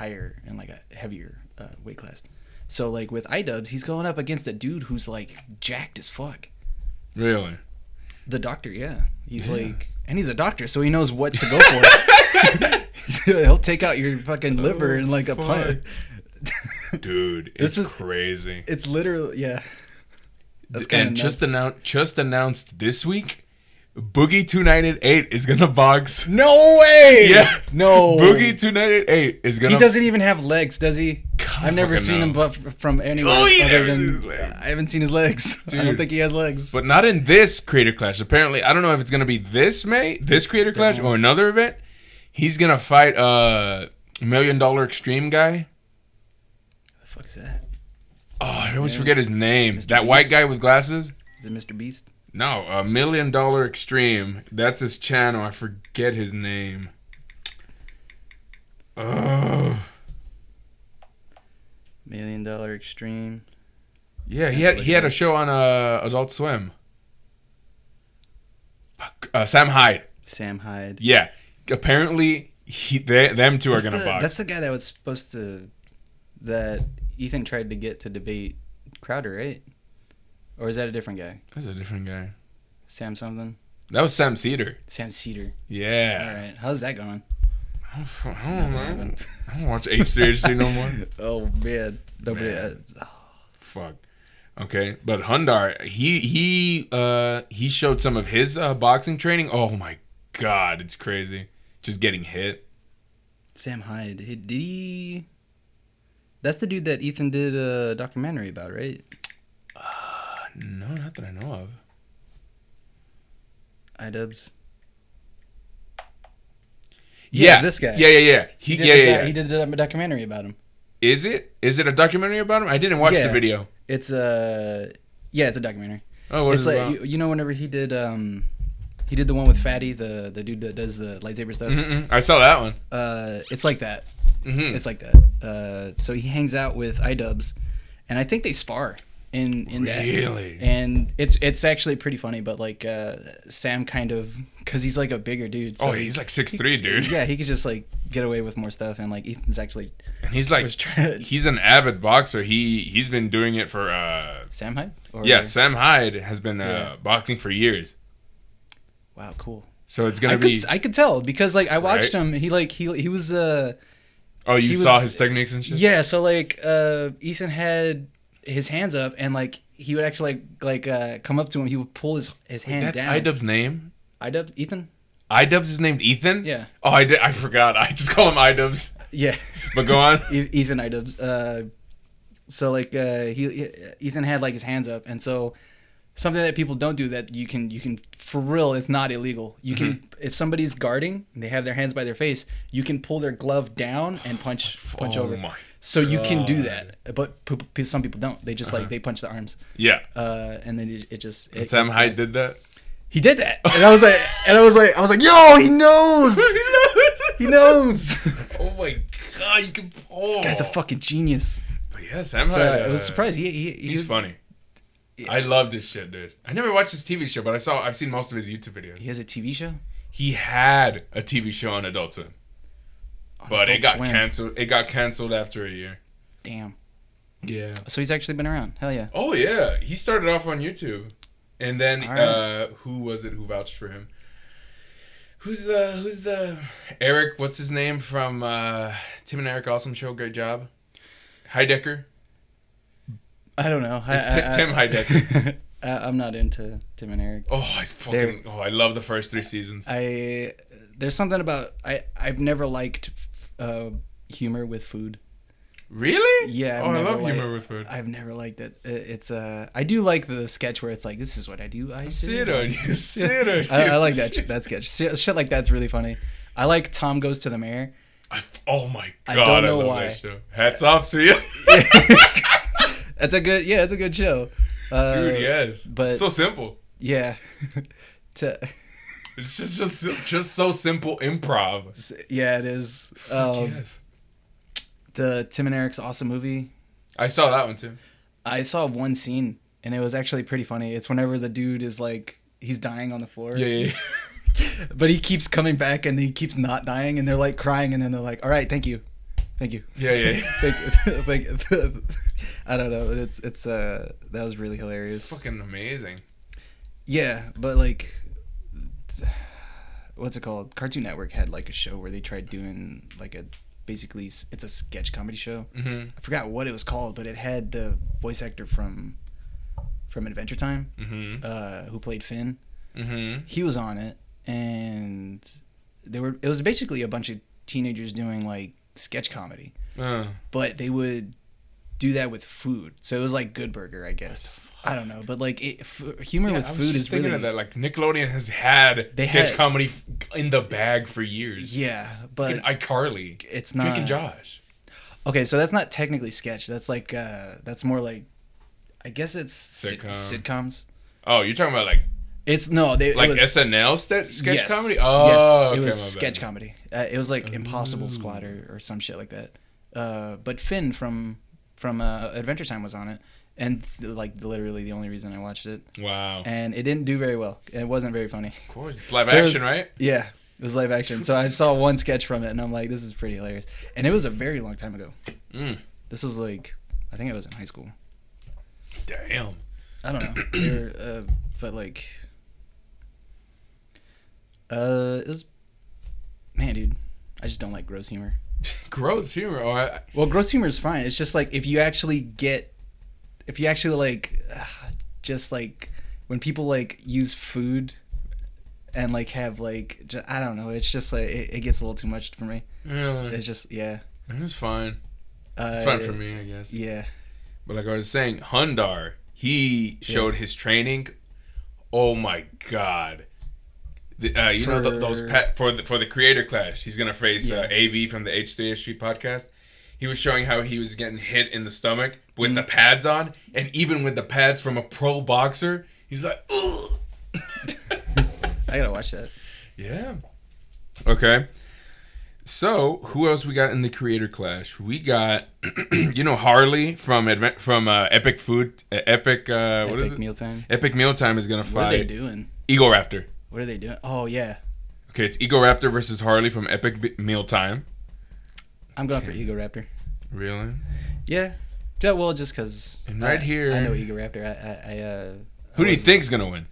S2: heavier weight class. So like with iDubbbz, he's going up against a dude who's like jacked as fuck.
S1: Really?
S2: The doctor, yeah. He's like, and he's a doctor, so he knows what to go for. He'll take out your fucking liver in like a punch.
S1: Dude, it's crazy.
S2: It's literally, yeah.
S1: That's and just announced this week, Boogie 2988 is gonna box.
S2: No way!
S1: Yeah,
S2: no.
S1: Boogie 2988 is gonna.
S2: He doesn't even have legs, does he? I've never seen him from anywhere other than. I haven't seen his legs. Dude. I don't think he has legs.
S1: But not in this Creator Clash. Apparently, I don't know if it's gonna be this Creator Clash or another event. He's gonna fight $1 Million Extreme guy.
S2: What the fuck is that?
S1: Oh, I always forget his name. Mr. That Beast? White guy with glasses?
S2: Is it Mr. Beast?
S1: No, $1 Million Extreme. That's his channel. I forget his name.
S2: $1 Million Extreme.
S1: Yeah, he had a show on Adult Swim. Sam Hyde.
S2: Sam Hyde.
S1: Yeah, apparently them two are gonna box.
S2: That's the guy that was supposed to that Ethan tried to get to debate Crowder, right? Or is that a different guy?
S1: That's a different guy.
S2: Sam something?
S1: That was Sam Cedar.
S2: Sam Cedar.
S1: Yeah.
S2: All right. How's that going?
S1: I don't know. I don't watch HC no more.
S2: Oh, man. Nobody.
S1: Fuck. Okay. But Hundar, he showed some of his boxing training. Oh, my God. It's crazy. Just getting hit.
S2: Sam Hyde. Did he... That's the dude that Ethan did a documentary about, right?
S1: No, not that I know of.
S2: iDubbbz.
S1: Yeah,
S2: this guy.
S1: Yeah. He
S2: did a documentary about him.
S1: Is it? Is it a documentary about him? I didn't watch the video.
S2: It's a documentary.
S1: Oh, what
S2: it's
S1: is
S2: like,
S1: it about?
S2: You know, whenever he did the one with Fatty, the dude that does the lightsaber stuff.
S1: Mm-mm. I saw that one.
S2: It's like that.
S1: Mm-hmm.
S2: It's like that. So he hangs out with iDubbbz, and I think they spar in that.
S1: Really?
S2: And it's actually pretty funny, but like Sam kind of, because he's like a bigger dude. So
S1: he's like 6'3", dude.
S2: Yeah, he could just like get away with more stuff, and like Ethan's actually.
S1: And he's like, he's an avid boxer. He's been doing it for.
S2: Sam Hyde?
S1: Sam Hyde has been boxing for years.
S2: Wow, cool.
S1: So it's gonna be.
S2: I could tell because like I watched him. He was.
S1: Oh, you saw his techniques and shit.
S2: Yeah, so like Ethan had his hands up, and like he would actually come up to him. He would pull his hand
S1: That's
S2: down.
S1: Idub's name?
S2: Idubs? Ethan?
S1: Idubs is named Ethan?
S2: Yeah.
S1: Oh, I forgot. I just call him Idubs.
S2: Yeah.
S1: But go on.
S2: Ethan Idubs. So like Ethan had like his hands up, and so something that people don't do that you can for real, it's not illegal. You can if somebody's guarding and they have their hands by their face, you can pull their glove down and punch over. My so you can do that, but some people don't. They just like they punch the arms.
S1: Yeah.
S2: And then it just.
S1: Sam Hyde did that.
S2: He did that, and I was like, yo, he knows. He knows.
S1: Oh my god, you can pull.
S2: This guy's a fucking genius.
S1: But yeah, Sam Hyde.
S2: I was surprised. He's
S1: funny. Yeah. I love this shit, dude. I never watched his TV show, but I've seen most of his YouTube videos.
S2: He has a TV show?
S1: He had a TV show on Adult Swim. But it got canceled. It got canceled after a year.
S2: Damn.
S1: Yeah.
S2: So he's actually been around. Hell yeah.
S1: Oh yeah. He started off on YouTube. And then who was it who vouched for him? Who's the Eric, what's his name from Tim and Eric Awesome Show, great job. Heidecker?
S2: I don't know.
S1: It's Tim Heidecker.
S2: I'm not into Tim and Eric.
S1: Oh, I love the first 3 seasons.
S2: There's something about I've never liked humor with food.
S1: Really?
S2: Yeah.
S1: I love humor with food.
S2: I've never liked it. It's I do like the sketch where it's like, this is what I do. I
S1: sit on you. Sit on you.
S2: I like that sketch. Shit like that's really funny. I like Tom Goes to the Mayor.
S1: Oh my god!
S2: I don't know
S1: love
S2: why.
S1: That show. Hats off to you.
S2: It's a good show.
S1: Dude, yes.
S2: But
S1: it's so simple.
S2: Yeah.
S1: It's just so simple improv.
S2: Yeah, it is.
S1: Yes.
S2: The Tim and Eric's Awesome Movie.
S1: I saw that one too.
S2: I saw one scene and it was actually pretty funny. It's whenever the dude is like, he's dying on the floor.
S1: Yeah.
S2: But he keeps coming back and he keeps not dying and they're like crying and then they're like, all right, thank you.
S1: Yeah.
S2: Thank you. I don't know. It's that was really hilarious.
S1: It's fucking amazing.
S2: Yeah, but like, what's it called? Cartoon Network had like a show where they tried doing like basically it's a sketch comedy show.
S1: Mm-hmm.
S2: I forgot what it was called, but it had the voice actor from Adventure Time, who played Finn.
S1: Mm-hmm.
S2: He was on it, and it was basically a bunch of teenagers doing like sketch comedy, but they would do that with food. So it was like Good Burger, I guess. I don't know, but like humor with food is really.
S1: Of that. Like Nickelodeon has had sketch comedy in the bag for years.
S2: Yeah, but
S1: iCarly,
S2: it's not.
S1: Drake and Josh.
S2: Okay, so that's not technically sketch. That's like that's more like, I guess it's sitcoms.
S1: Oh, you're talking about like.
S2: It's no, they
S1: like
S2: it was,
S1: SNL sketch comedy.
S2: Oh, yes,
S1: okay,
S2: it was sketch comedy. It was like Impossible Squad or some shit like that. But Finn from Adventure Time was on it. And like literally the only reason I watched it.
S1: Wow.
S2: And it didn't do very well. It wasn't very funny.
S1: Of course, it's live action, right?
S2: Yeah, it was live action. So I saw one sketch from it, and I'm like, this is pretty hilarious. And it was a very long time ago. This was like, I think I was in high school.
S1: Damn.
S2: I don't know. But like, it was, man, dude, I just don't like gross humor.
S1: Gross humor?
S2: Well, gross humor is fine. It's just like if you actually like just like when people like use food and like have like I don't know, it's just like it gets a little too much for me.
S1: Really?
S2: It's just
S1: it's fine. It's fine for me, I guess.
S2: Yeah.
S1: But like I was saying, Hundar, he showed his training. Oh my god. You know those for the creator clash, he's gonna face AV from the H3H3 podcast. He was showing how he was getting hit in the stomach with the pads on, and even with the pads from a pro boxer, he's like, ugh.
S2: I gotta watch that.
S1: Yeah. Okay. So who else we got in the creator clash? We got, Harley from Epic Food, Epic. What is it?
S2: Mealtime.
S1: Epic Mealtime is gonna fight.
S2: What are they doing?
S1: Ego Raptor.
S2: What are they doing? Oh yeah.
S1: Okay, it's Ego Raptor versus Harley from Epic Mealtime.
S2: I'm going for Ego Raptor.
S1: Really?
S2: Yeah. Well, just because.
S1: And right here,
S2: I know Ego Raptor.
S1: Who do you think's gonna win?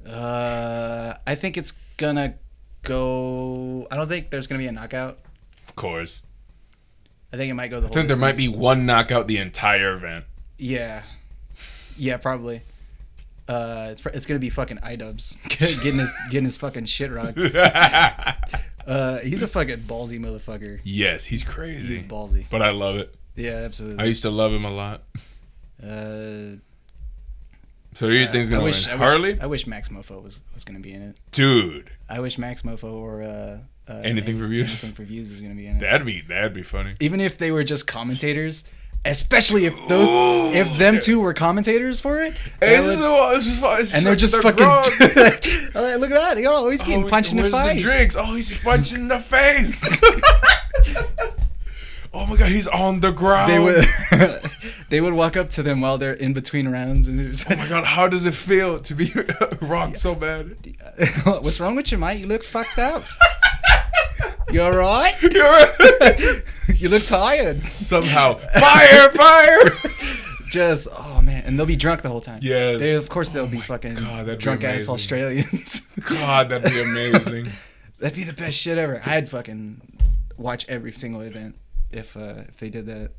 S2: I think it's gonna go. I don't think there's gonna be a knockout.
S1: Of course.
S2: I think it might go the whole.
S1: I think there might be one knockout the entire event.
S2: Yeah. Yeah, probably. It's gonna be fucking iDubbbz getting his fucking shit rocked. He's a fucking ballsy motherfucker.
S1: Yes, he's crazy.
S2: He's ballsy.
S1: But I love it.
S2: Yeah, absolutely.
S1: I used to love him a lot. So who do you think's gonna win? Harley?
S2: I wish Max Mofo was gonna be in it.
S1: Dude.
S2: I wish Max Mofo or
S1: Anything for Views?
S2: Anything for Views is gonna be in it.
S1: That'd be funny.
S2: Even if they were just commentators. Especially if them two were commentators for it, and they're just fucking. Look at that! He's getting punched in the face.
S1: Where's the drinks? Oh, he's punched in the face. Oh my god, he's on the ground.
S2: They would walk up to them while they're in between rounds, and
S1: oh my god, how does it feel to be rocked so bad?
S2: What's wrong with you, mate? You look fucked up. You alright? You look tired.
S1: Somehow. Fire!
S2: Just, oh man. And they'll be drunk the whole time.
S1: Yes.
S2: Of course they'll be fucking drunk ass Australians.
S1: God, that'd be amazing.
S2: That'd be the best shit ever. I'd fucking watch every single event if they did that.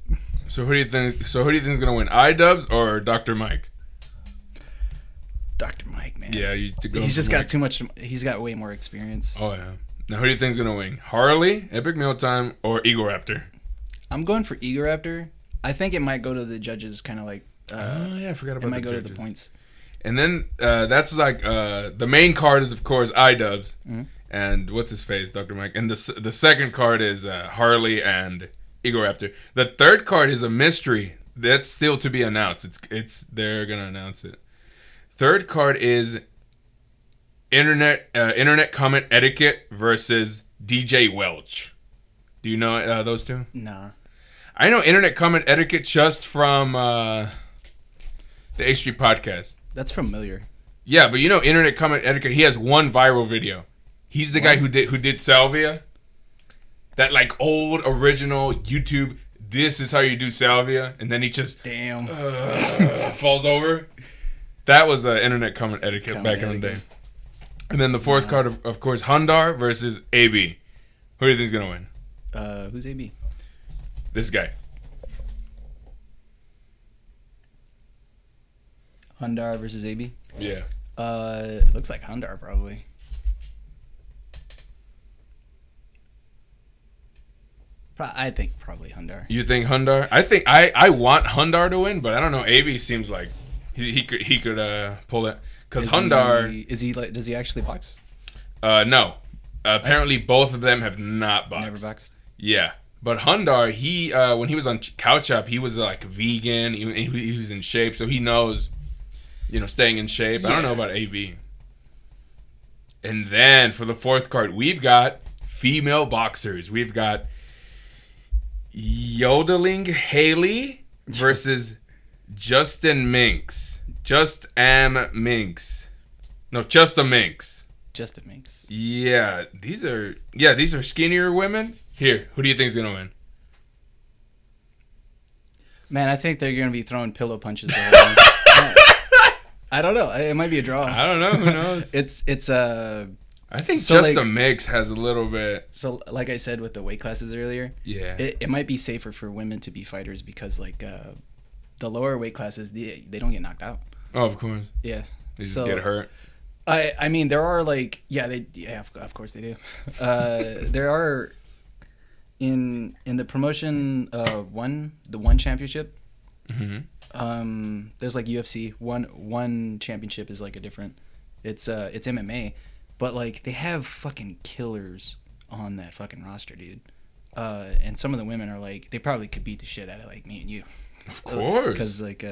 S1: So who do you think is gonna win? iDubbbz or Dr. Mike?
S2: Dr. Mike, man.
S1: Yeah,
S2: he's just got too much. He's got way more experience.
S1: Oh yeah. Now, who do you think is going to win? Harley, Epic Mealtime, or Eagle Raptor?
S2: I'm going for Eagle Raptor. I think it might go to the judges, kind of like...
S1: I forgot about the judges. It might go to the
S2: points.
S1: And then that's like... the main card is, of course, iDubbbz. Mm-hmm. And what's his face? Dr. Mike. And the second card is Harley and Eagle Raptor. The third card is a mystery. That's still to be announced. They're going to announce it. Third card is... Internet comment etiquette versus DJ Welch. Do you know those two?
S2: Nah.
S1: I know internet comment etiquette just from the H3 podcast.
S2: That's familiar.
S1: Yeah, but you know internet comment etiquette. He has one viral video. He's the guy who did Salvia. That like old original YouTube. This is how you do Salvia, and then he just falls over. That was internet comment etiquette back in the day. And then the fourth card, of course, Hundar versus AB. Who do you think is going to win?
S2: Who's AB?
S1: This guy.
S2: Hundar versus AB?
S1: Yeah.
S2: Looks like Hundar, probably. I think probably Hundar.
S1: You think Hundar? I think I want Hundar to win, but I don't know. AB seems like he could pull it. Because Hundar...
S2: Does he actually box?
S1: No. Apparently both of them have not boxed.
S2: Never boxed?
S1: Yeah. But Hundar, he when he was on Couch Up, he was like vegan. He was in shape, so he knows, staying in shape. Yeah. I don't know about AV. And then for the fourth card, we've got female boxers. We've got Yodeling Haley versus Justin Minks. Just a Minks.
S2: Just a Minks.
S1: Yeah, these are skinnier women. Here, who do you think is gonna win?
S2: Man, I think they're gonna be throwing pillow punches. I don't know. It might be a draw.
S1: I don't know. Who knows?
S2: It's
S1: I think just a mix has a little bit.
S2: So, like I said with the weight classes earlier,
S1: yeah,
S2: it might be safer for women to be fighters because the lower weight classes they don't get knocked out.
S1: Oh, of course.
S2: Yeah.
S1: They just get hurt.
S2: I mean, there are of course they do. There are in the promotion the one championship.
S1: Mm-hmm.
S2: There's like UFC one championship is like a different. It's MMA, but like they have fucking killers on that fucking roster, dude. And some of the women are like they probably could beat the shit out of like me and you.
S1: Of course.
S2: Because like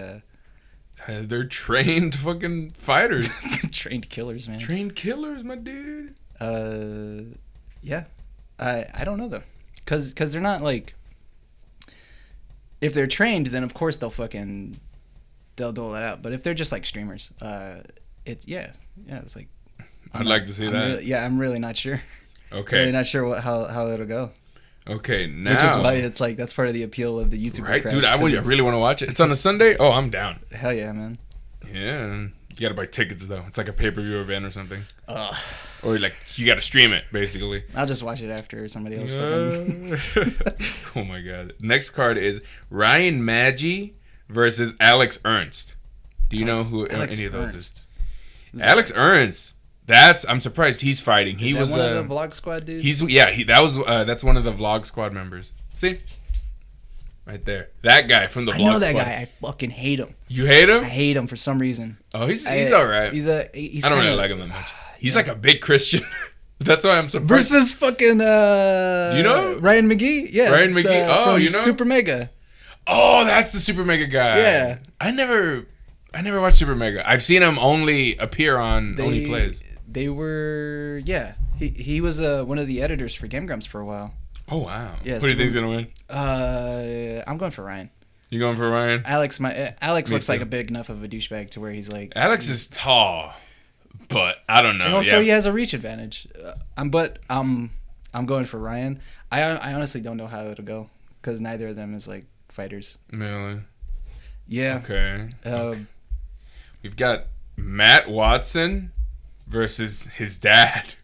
S1: they're trained fucking fighters.
S2: Trained killers, man.
S1: Trained killers, my dude.
S2: Yeah. I don't know though, cause they're not like. If they're trained, then of course they'll dole that out. But if they're just like streamers, it's like.
S1: I'd like to see that.
S2: I'm really not sure.
S1: Okay.
S2: Really not sure how it'll go.
S1: Okay, now.
S2: Which is why it's like that's part of the appeal of the YouTube.
S1: Right, dude. I really want to watch it. It's on a Sunday. Oh, I'm down.
S2: Hell yeah, man.
S1: Yeah, you gotta buy tickets though. It's like a pay-per-view event or something. Or like you gotta stream it basically.
S2: I'll just watch it after somebody else.
S1: Oh my god. Next card is Ryan Maggi versus Alex Ernst. Do you know who
S2: Alex
S1: any of those
S2: Ernst.
S1: is? Alex Ernst. I'm surprised he's fighting. He was
S2: one of the Vlog Squad dudes.
S1: That's one of the Vlog Squad members. See? Right there. That guy from the Vlog Squad.
S2: I know that guy. I fucking hate him.
S1: You hate him?
S2: I hate him for some reason.
S1: Oh, he's all right.
S2: He's
S1: I don't really like him that much. He's like a big Christian. That's why I'm surprised.
S2: Versus fucking
S1: you know
S2: Ryan McGee? Yeah.
S1: Ryan McGee.
S2: From
S1: you know
S2: Super Mega.
S1: Oh, that's the Super Mega guy.
S2: Yeah.
S1: I never watched Super Mega. I've seen him only appear on Only Plays.
S2: They were He was one of the editors for Game Grumps for a while.
S1: Oh wow.
S2: Yeah,
S1: Who do you think's gonna win?
S2: I'm going for Ryan.
S1: You going for Ryan?
S2: Alex looks
S1: too.
S2: like a big enough of a douchebag to where he's like.
S1: Alex is tall, but I don't know.
S2: And also, he has a reach advantage. I'm going for Ryan. I honestly don't know how it'll go because neither of them is like fighters.
S1: Really?
S2: Yeah.
S1: Okay. We've got Matt Watson versus his dad.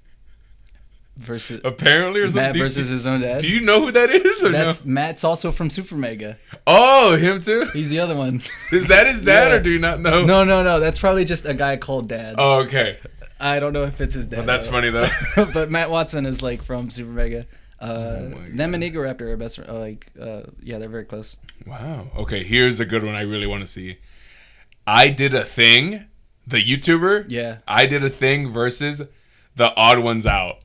S2: Versus
S1: apparently or something.
S2: Matt versus his own dad.
S1: Do you know who that is? Or
S2: no? Matt's also from Super Mega.
S1: Oh, him too.
S2: He's the other one.
S1: Is that his dad, or do you not know?
S2: No. That's probably just a guy called Dad.
S1: Oh, okay.
S2: I don't know if it's his dad.
S1: Well, that's funny though.
S2: But Matt Watson is like from Super Mega. Them and Egoraptor are best. They're very close.
S1: Wow. Okay, here's a good one I really want to see. I Did a Thing, the YouTuber.
S2: Yeah.
S1: I Did a Thing versus the Odd Ones Out.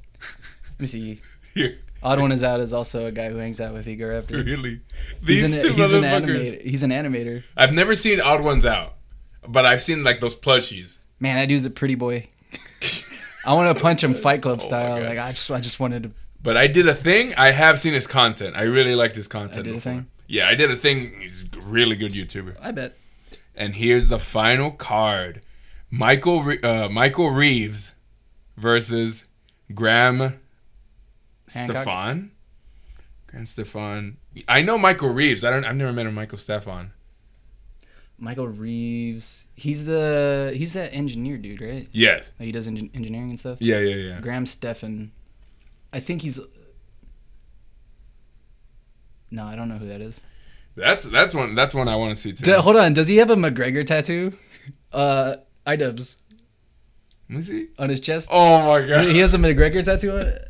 S2: Let me see.
S1: Here.
S2: Odd One Is Out is also a guy who hangs out with Egoraptor.
S1: Really? These two motherfuckers.
S2: He's an animator.
S1: I've never seen Odd Ones Out, but I've seen like those plushies.
S2: Man, that dude's a pretty boy. I want to punch him Fight Club style. Like I just wanted to.
S1: But I Did a Thing. I have seen his content. I really liked his content.
S2: I Did
S1: before.
S2: a Thing.
S1: Yeah, I Did a Thing. He's a really good YouTuber.
S2: I bet.
S1: And here's the final card: Michael Reeves versus Graham Stefan. Graham Stefan. I know Michael Reeves. I've never met a Michael Stefan.
S2: Michael Reeves. He's that engineer dude, right?
S1: Yes.
S2: Like he does engineering and stuff.
S1: Yeah.
S2: Graham Stefan. I think he's. No, I don't know who that is.
S1: That's one I want to see too.
S2: Hold on, does he have a McGregor tattoo? iDubbbz.
S1: Let me see.
S2: On his chest.
S1: Oh my god.
S2: He has a McGregor tattoo on it.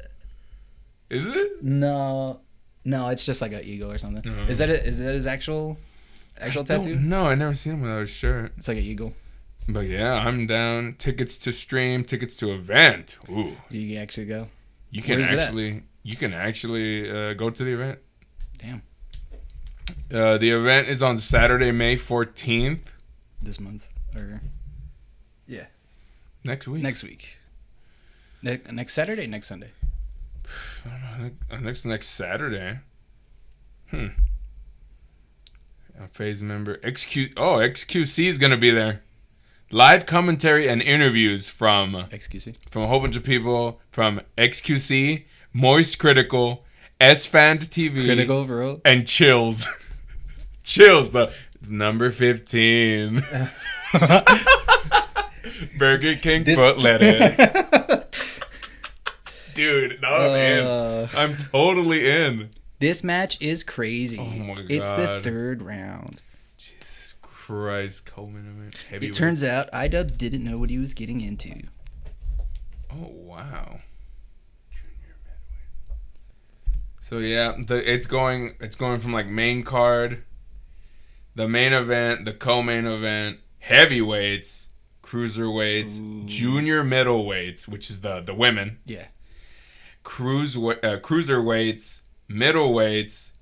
S1: Is it?
S2: No, it's just like an eagle or something.
S1: Uh-huh.
S2: Is that his actual tattoo?
S1: No, I never seen him without a shirt.
S2: It's like an eagle.
S1: But yeah, I'm down. Tickets to stream, tickets to event. Ooh.
S2: Do you actually go?
S1: You can actually go to the event.
S2: Damn.
S1: The event is on Saturday, May 14th.
S2: This month or yeah.
S1: Next week.
S2: Next Saturday, next Sunday.
S1: I don't know. Next Saturday. A phase member XQC is gonna be there. Live commentary and interviews from
S2: XQC.
S1: From a whole bunch of people from XQC, Moist Critical, S-Fan TV,
S2: Critical, bro,
S1: and Chills. Chills, the number 15. Burger King foot lettuce. Dude, no, I'm in. I'm totally in.
S2: This match is crazy.
S1: Oh my god.
S2: It's the third round.
S1: Jesus Christ, Coleman event.
S2: It turns out iDubbbz didn't know what he was getting into.
S1: Oh wow. Junior middleweight. So yeah, it's going from like main card, the main event, the co-main event, heavyweights, cruiserweights, junior middleweights, which is the women.
S2: Yeah.
S1: Cruiserweights, middleweights,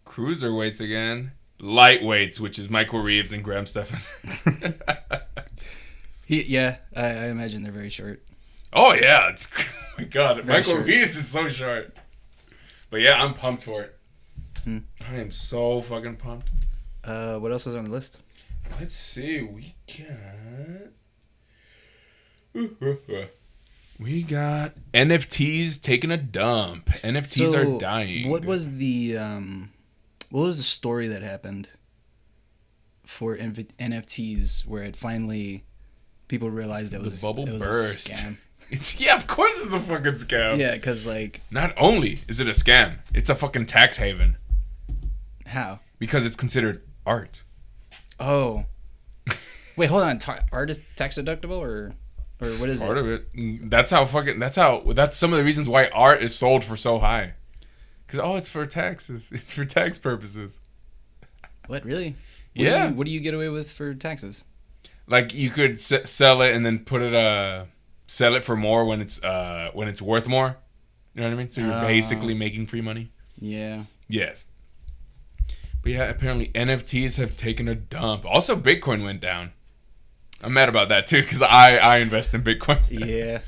S1: cruiserweights again, lightweights, which is Michael Reeves and Graham Stefan.
S2: I imagine they're very short.
S1: Oh yeah, oh my god,
S2: Very
S1: Michael
S2: short.
S1: Reeves is so short. But yeah, I'm pumped for it.
S2: Hmm.
S1: I am so fucking pumped.
S2: What else was on the list?
S1: Let's see, we got NFTs taking a dump. NFTs are dying.
S2: What was the story that happened for NFTs where it finally people realized it was
S1: the bubble
S2: it was
S1: burst?
S2: a scam?
S1: Of course it's a fucking scam.
S2: Yeah, because like
S1: not only is it a scam, it's a fucking tax haven.
S2: How?
S1: Because it's considered art.
S2: Oh. Wait, hold on. Art is tax deductible or what is
S1: Part
S2: it?
S1: of it. That's some of the reasons why art is sold for so high. Because it's for taxes. It's for tax purposes.
S2: What, really?
S1: Yeah.
S2: What do you get away with for taxes?
S1: Like you could sell it and then sell it for more when it's worth more. You know what I mean? So you're basically making free money.
S2: Yeah.
S1: Yes. But yeah, apparently NFTs have taken a dump. Also, Bitcoin went down. I'm mad about that too because I invest in Bitcoin.
S2: Yeah.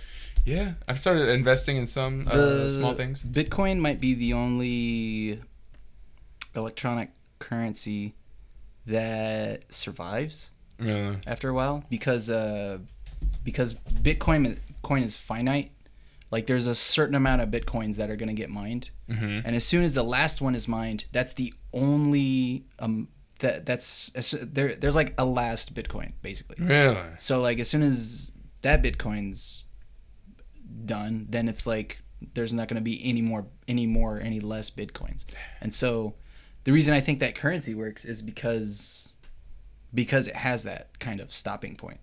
S1: Yeah, I've started investing in some small things.
S2: Bitcoin might be the only electronic currency that survives after a while because Bitcoin is finite. Like there's a certain amount of Bitcoins that are going to get mined, and as soon as the last one is mined, that's the only there's like a last Bitcoin basically.
S1: Really?
S2: So like as soon as that Bitcoin's done, then it's like there's not going to be any less Bitcoins. And so the reason I think that currency works is because it has that kind of stopping point.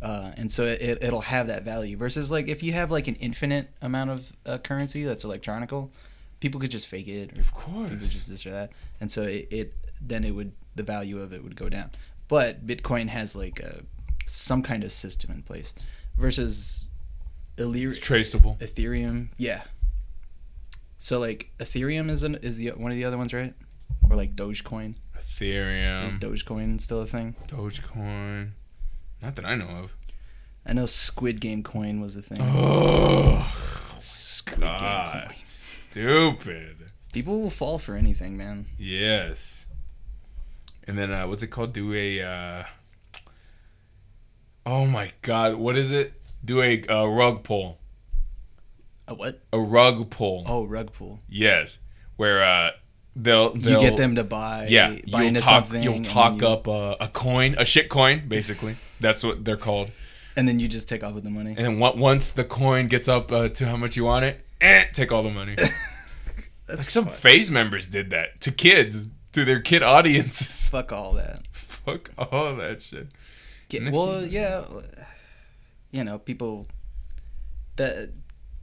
S2: And so it'll have that value versus like if you have like an infinite amount of currency that's electronical, people could just fake it, or
S1: of course,
S2: people just this or that, and so the value of it would go down. But Bitcoin has like some kind of system in place versus
S1: it's traceable.
S2: Ethereum, yeah. So like Ethereum is one of the other ones, right? Or like Dogecoin.
S1: Ethereum.
S2: Is Dogecoin still a thing?
S1: Dogecoin. Not that I know of.
S2: I know Squid Game coin was a thing.
S1: Oh, Squid Game coin. Stupid.
S2: People will fall for anything, man.
S1: Yes. And then what's it called? Oh my God, what is it? Do a rug pull.
S2: A what?
S1: A rug pull.
S2: Oh, rug pull.
S1: Yes, where they'll
S2: you get them to buy.
S1: Yeah,
S2: into something.
S1: You'll talk up a coin, a shit coin, basically. That's what they're called.
S2: And then you just take off with the money.
S1: And then once the coin gets up to how much you want it, take all the money. That's like some FaZe members did that to kids, to their kid audiences.
S2: Fuck all that.
S1: Fuck all that shit.
S2: Well, yeah. You know, people. The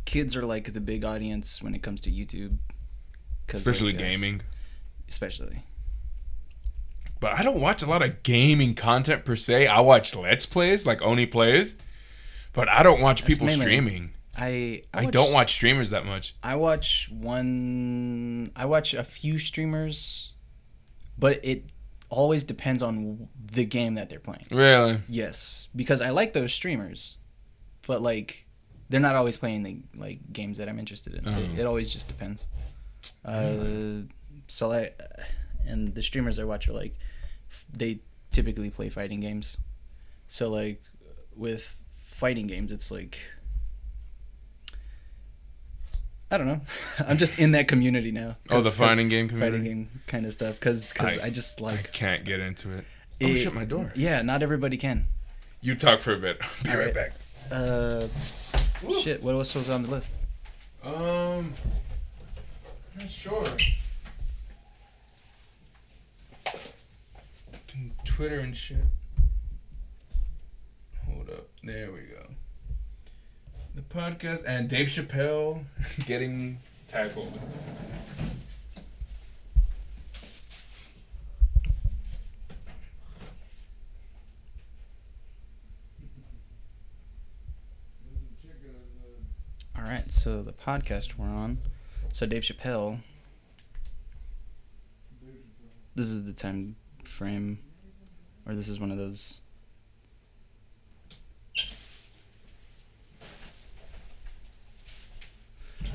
S2: kids are like the big audience when it comes to YouTube.
S1: Especially gaming.
S2: Especially.
S1: But I don't watch a lot of gaming content per se. I watch Let's Plays, like Oni Plays. But I don't watch people streaming. I don't watch streamers that much.
S2: I watch a few streamers, but it always depends on the game that they're playing.
S1: Really?
S2: Yes, because I like those streamers, but like they're not always playing the like games that I'm interested in. It always just depends. So and the streamers I watch are like they typically play fighting games. So like with fighting games, it's like I don't know. I'm just in that community now.
S1: Oh, the fighting game community?
S2: Fighting game kind of stuff. Because I just like...
S1: I can't get into it. Oh, shit, my door.
S2: Yeah, not everybody can.
S1: You talk for a bit. I'll be right back.
S2: Shit, what else was on the list?
S1: I'm not sure. Twitter and shit. Hold up. There we go. The podcast and Dave Chappelle getting tackled.
S2: All right, so the podcast we're on. So Dave Chappelle. This is the time frame, or this is one of those.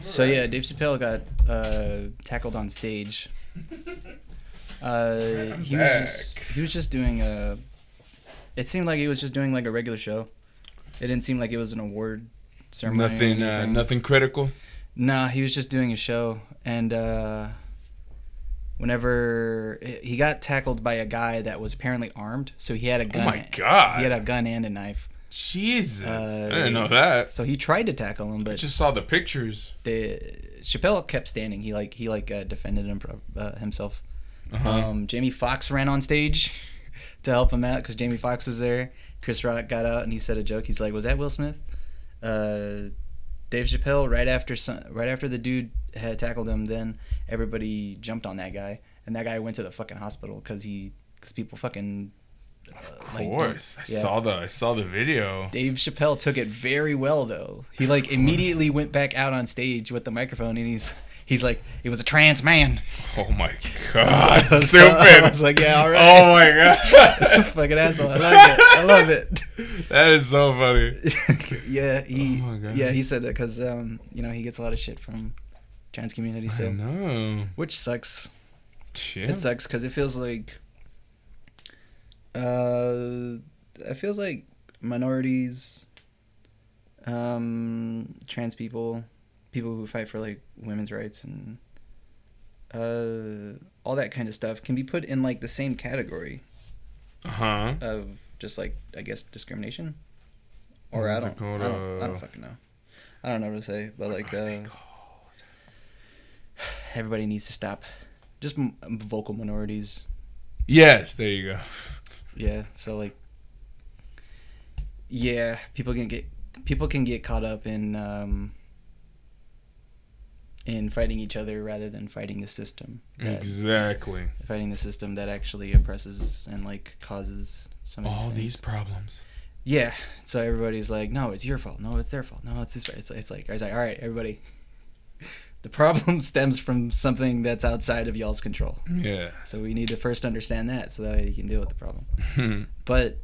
S2: So yeah, Dave Chappelle got tackled on stage. He was just doing a. It seemed like he was just doing like a regular show. It didn't seem like it was an award ceremony.
S1: Nothing critical.
S2: Nah, he was just doing a show, and whenever he got tackled by a guy that was apparently armed, so he had a gun.
S1: Oh my God!
S2: He had a gun and a knife.
S1: Jesus, I didn't know that.
S2: So he tried to tackle him, but
S1: I just saw the pictures.
S2: Chappelle kept standing. He defended himself.
S1: Uh-huh.
S2: Jamie Foxx ran on stage to help him out because Jamie Foxx was there. Chris Rock got out and he said a joke. He's like, "Was that Will Smith?" Dave Chappelle, right after the dude had tackled him, then everybody jumped on that guy, and that guy went to the fucking hospital because people fucking.
S1: Of course, I saw the video.
S2: Dave Chappelle took it very well though. He immediately went back out on stage with the microphone, and he's like, "It was a trans man."
S1: Oh my god, stupid! I
S2: was like, "Yeah, all right."
S1: Oh my god,
S2: fucking asshole! I like it. I love it.
S1: That is so funny.
S2: Yeah, he said that because he gets a lot of shit from trans community. So
S1: I know,
S2: which sucks.
S1: Shit.
S2: It sucks because it feels like. It feels like minorities, trans people who fight for like women's rights and all that kind of stuff can be put in like the same category of just like I guess discrimination. Or I don't fucking know. I don't know what to say, but like everybody needs to stop. Just vocal minorities.
S1: Yes, there you go.
S2: Yeah, so like, yeah, people can get caught up in fighting each other rather than fighting the system.
S1: Exactly.
S2: Fighting the system that actually oppresses and like causes some of
S1: all these problems.
S2: Yeah, so everybody's like, no, it's your fault. No, it's their fault. No, it's this. It's like all right, everybody. The problem stems from something that's outside of y'all's control.
S1: Yeah.
S2: So we need to first understand that so that way you can deal with the problem. But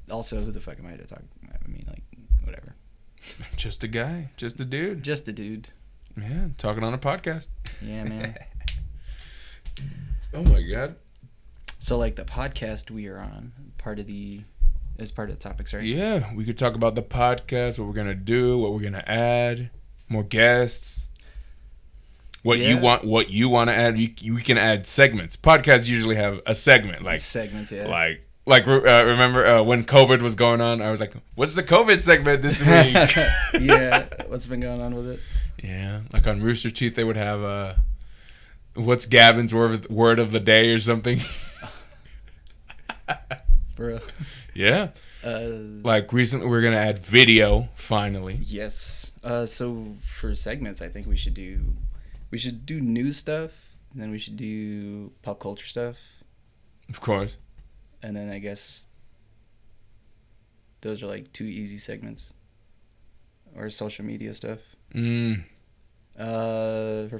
S2: also, who the fuck am I to talk? I mean, like, whatever.
S1: Just a guy. Just a dude.
S2: Just a dude.
S1: Yeah, talking on a podcast.
S2: Yeah, man.
S1: Oh my god.
S2: So, like, the podcast we are on, is part of the topics, right?
S1: Yeah, we could talk about the podcast, what we're gonna do, what we're gonna add. More guests. What you want to add? We can add segments. Podcasts usually have a segment, like
S2: segments. Yeah.
S1: Remember when COVID was going on? I was like, "What's the COVID segment this week?"
S2: Yeah. What's been going on with it?
S1: Yeah, like on Rooster Teeth, they would have "What's Gavin's word of the day" or something.
S2: Bro. Yeah.
S1: Like recently, we're gonna add video finally.
S2: Yes. So for segments, I think we should do news stuff, and then we should do pop culture stuff.
S1: Of course.
S2: And then I guess those are like 2 easy segments. Or social media stuff. For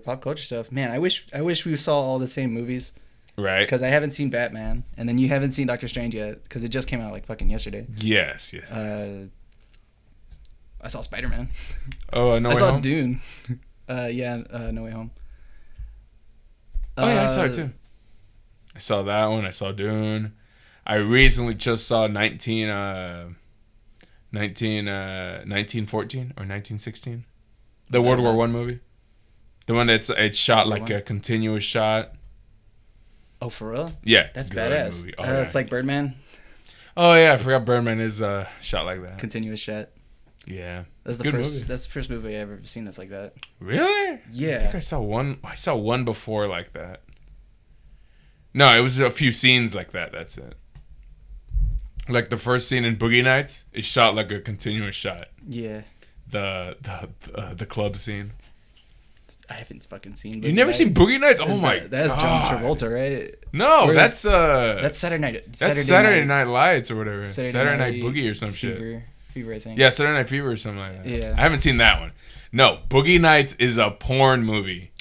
S2: pop culture stuff, man, I wish we saw all the same movies.
S1: Right.
S2: Because I haven't seen Batman, and then you haven't seen Doctor Strange yet, because it just came out like fucking yesterday.
S1: Yes.
S2: I saw Spider-Man.
S1: Oh, No Way Home?
S2: I saw Dune. No Way Home.
S1: Oh, yeah, I saw it too. I saw that one. I saw Dune. I recently just saw 1914 or 1916. The World War I movie. The one that's it's shot like a continuous shot.
S2: Oh, for real?
S1: Yeah.
S2: That's badass.
S1: Movie. Oh,
S2: it's like Birdman.
S1: Oh, yeah. I forgot Birdman is shot like that.
S2: Continuous shot.
S1: Yeah.
S2: That's the first movie I've ever seen that's like that.
S1: Really?
S2: Yeah.
S1: I think I saw one before like that. No, it was a few scenes like that. That's it. Like the first scene in Boogie Nights is shot like a continuous shot.
S2: Yeah.
S1: The club scene.
S2: I haven't fucking seen Boogie
S1: You've never seen Boogie Nights? Oh my god.
S2: That's John Travolta, right?
S1: No, that's
S2: Saturday Night.
S1: That's Saturday Night Lights or whatever. Saturday Night Boogie or some shit.
S2: Fever, I think.
S1: Yeah, Saturday Night Fever or something like that.
S2: Yeah.
S1: I haven't seen that one. No, Boogie Nights is a porn movie.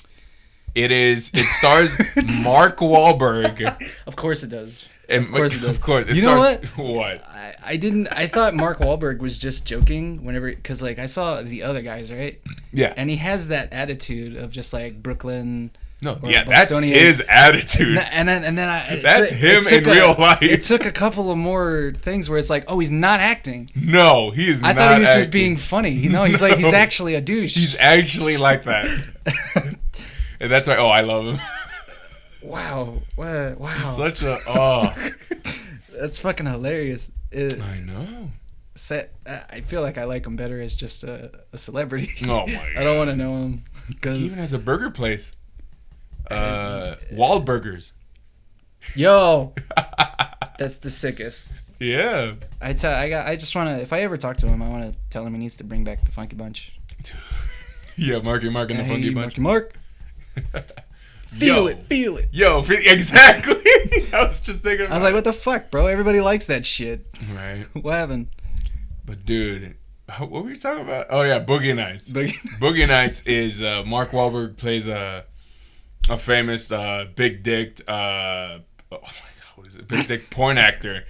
S1: It stars Mark Wahlberg.
S2: Of course it does.
S1: Of course it does. Of course.
S2: You know what?
S1: What?
S2: I thought Mark Wahlberg was just joking because like I saw the other guys, right?
S1: Yeah.
S2: And he has that attitude of just like Brooklyn.
S1: No, yeah, that's his attitude.
S2: And then
S1: that's him in real life.
S2: It took a couple of more things where it's like, oh, he's not acting.
S1: No, he is not acting.
S2: I thought he was just being funny. You know, he's he's actually a douche.
S1: He's actually like that. And that's why, I love him.
S2: Wow.
S1: He's such a,
S2: That's fucking hilarious.
S1: I know.
S2: I feel like I like him better as just a celebrity.
S1: Oh my god.
S2: I don't want to know him.
S1: He even has a burger place. Wahlburgers.
S2: Yo. That's the sickest.
S1: Yeah.
S2: I just want to, if I ever talk to him, I want to tell him he needs to bring back the Funky Bunch.
S1: Yeah, Marky Mark and the Funky Bunch.
S2: Marky Mark. Feel it.
S1: Yo, exactly. I was just thinking about
S2: I was like, what the fuck, bro? Everybody likes that shit.
S1: Right.
S2: What happened?
S1: But dude, what were you talking about? Oh yeah, Boogie Nights. Boogie Nights is Mark Wahlberg plays a famous big dicked oh my god, what is it? Big dick porn actor,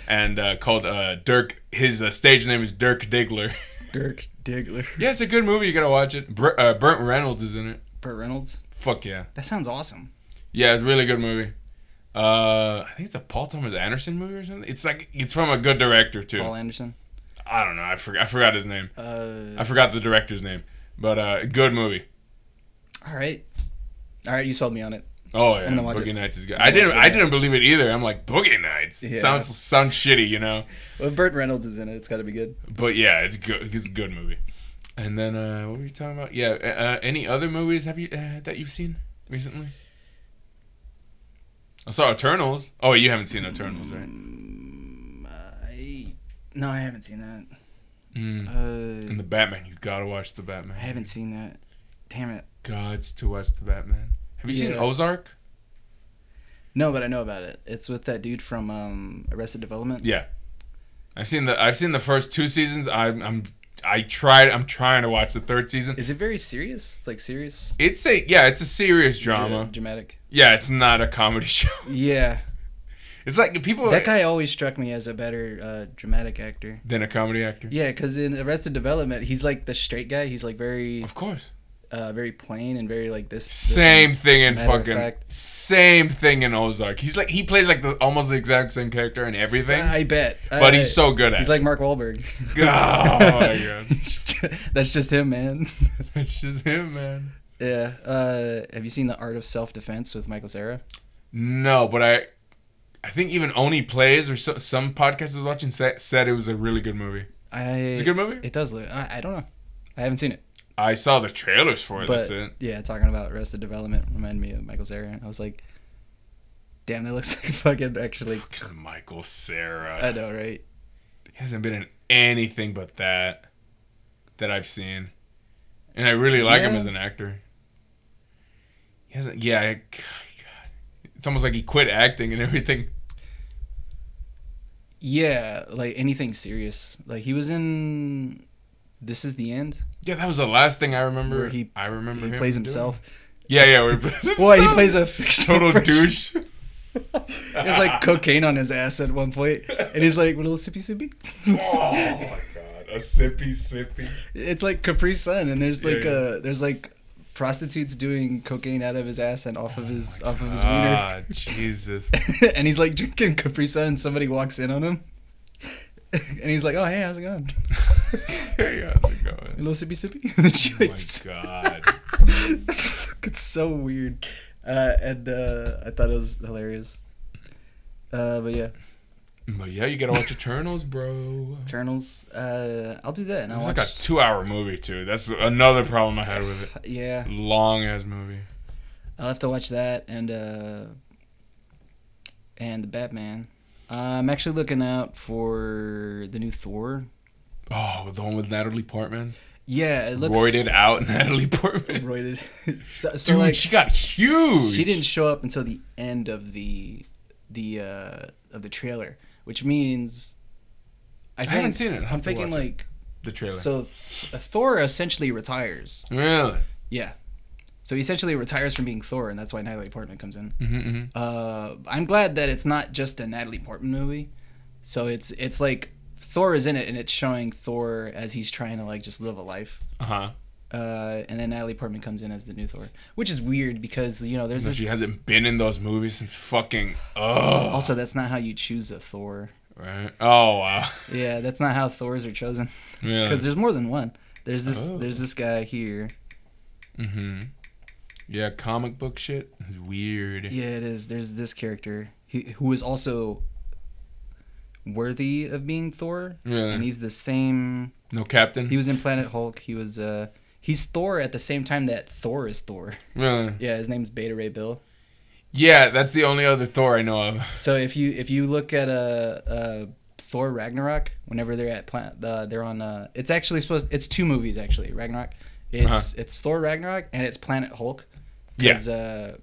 S1: and called Dirk. His stage name is Dirk Diggler.
S2: Dirk Diggler.
S1: Yeah, it's a good movie. You gotta watch it. Burt Reynolds is in it.
S2: Burt Reynolds.
S1: Fuck yeah.
S2: That sounds awesome.
S1: Yeah, it's a really good movie. I think it's a Paul Thomas Anderson movie or something. It's from a good director too.
S2: Paul Anderson.
S1: I don't know. I forgot his name. I forgot the director's name. But good movie.
S2: All right, you sold me on it.
S1: Oh yeah, Boogie Nights is good. I didn't believe it either. I'm like, Boogie Nights. Yeah. Sounds shitty, you know.
S2: Well, Burt Reynolds is in it. It's got to be good.
S1: But yeah, it's good. It's a good movie. And then what were you talking about? Yeah, any other movies have you that you've seen recently? I saw Eternals. Oh, you haven't seen Eternals, right?
S2: No, I haven't seen that.
S1: And the Batman. You gotta watch the Batman.
S2: I haven't seen that. Damn it.
S1: Gods to watch the Batman. Have you seen Ozark?
S2: No, but I know about it. It's with that dude from Arrested Development.
S1: Yeah, I've seen the first 2 seasons. I'm trying to watch the 3rd season.
S2: Is it very serious? It's like serious.
S1: It's a serious drama.
S2: Dramatic.
S1: Yeah, it's not a comedy show.
S2: Yeah.
S1: It's like people.
S2: That guy always struck me as a better dramatic actor
S1: than a comedy actor.
S2: Yeah, because in Arrested Development, he's like the straight guy. He's like very.
S1: Of course.
S2: Very plain and very like this.
S1: Same thing in Ozark. He plays like almost the exact same character in everything.
S2: I bet.
S1: But he's so good at it.
S2: He's like Mark Wahlberg.
S1: Oh my god.
S2: That's just him, man.
S1: That's just him, man.
S2: Yeah. Have you seen The Art of Self-Defense with Michael Cera?
S1: No, but I think even Oni Plays or some podcast I was watching said it was a really good movie. It's a good movie?
S2: It does look. I don't know. I haven't seen it.
S1: I saw the trailers for it. But, that's it.
S2: Yeah, talking about Arrested Development reminded me of Michael Cera. I was like, damn, that looks like fucking actually.
S1: Fucking Michael Cera.
S2: I know, right?
S1: He hasn't been in anything but that I've seen, and I really like him as an actor. He hasn't. Yeah, God. It's almost like he quit acting and everything.
S2: Yeah, like anything serious. Like he was in This Is the End.
S1: Yeah, that was the last thing I remember.
S2: Where he plays himself.
S1: Yeah, where he plays himself.
S2: Well, he plays a fictional
S1: total douche.
S2: There's like cocaine on his ass at one point, and he's like, "A little sippy sippy."
S1: Oh my god, a sippy sippy.
S2: It's like Capri Sun, and there's like there's like prostitutes doing cocaine out of his ass and off of his wiener.
S1: Ah, Jesus.
S2: And he's like drinking Capri Sun, and somebody walks in on him. And he's like, "Oh, hey, how's it going?"
S1: Hey, how's it going?
S2: A little sippy sippy.
S1: Oh my god.
S2: It's so weird. And I thought it was hilarious. But yeah.
S1: But yeah, you gotta watch Eternals, bro.
S2: Eternals. I'll do that. And
S1: It's like a 2-hour movie too. That's another problem I had with it.
S2: Yeah.
S1: Long ass movie.
S2: I'll have to watch that and the Batman. I'm actually looking out for the new Thor.
S1: Oh, the one with Natalie Portman.
S2: Yeah, it looks
S1: roided out Natalie Portman.
S2: Roided.
S1: So dude, like, she got huge.
S2: She didn't show up until the end of the trailer, which means
S1: I haven't seen it.
S2: I'm thinking like
S1: the trailer.
S2: So Thor essentially retires.
S1: Really?
S2: Yeah. So he essentially retires from being Thor, and that's why Natalie Portman comes in.
S1: Mm-hmm.
S2: I'm glad that it's not just a Natalie Portman movie. So it's like Thor is in it, and it's showing Thor as he's trying to like just live a life.
S1: Uh-huh.
S2: And then Natalie Portman comes in as the new Thor, which is weird because there's this.
S1: She hasn't been in those movies since fucking. Oh.
S2: Also, that's not how you choose a Thor.
S1: Right. Oh wow.
S2: Yeah, that's not how Thors are chosen.
S1: Yeah.
S2: Because there's more than one. There's this guy here.
S1: Mm-hmm. Yeah, comic book shit is weird.
S2: Yeah, it is. There's this character who is also worthy of being Thor.
S1: Really?
S2: And he's the same.
S1: No Captain?
S2: He was in Planet Hulk. He was he's Thor at the same time that Thor is Thor.
S1: Really?
S2: Yeah, his name's Beta Ray Bill.
S1: Yeah, that's the only other Thor I know of.
S2: So if you look at Thor Ragnarok, whenever they're at they're on it's actually it's 2 movies actually. Ragnarok, it's Thor Ragnarok and it's Planet Hulk. Because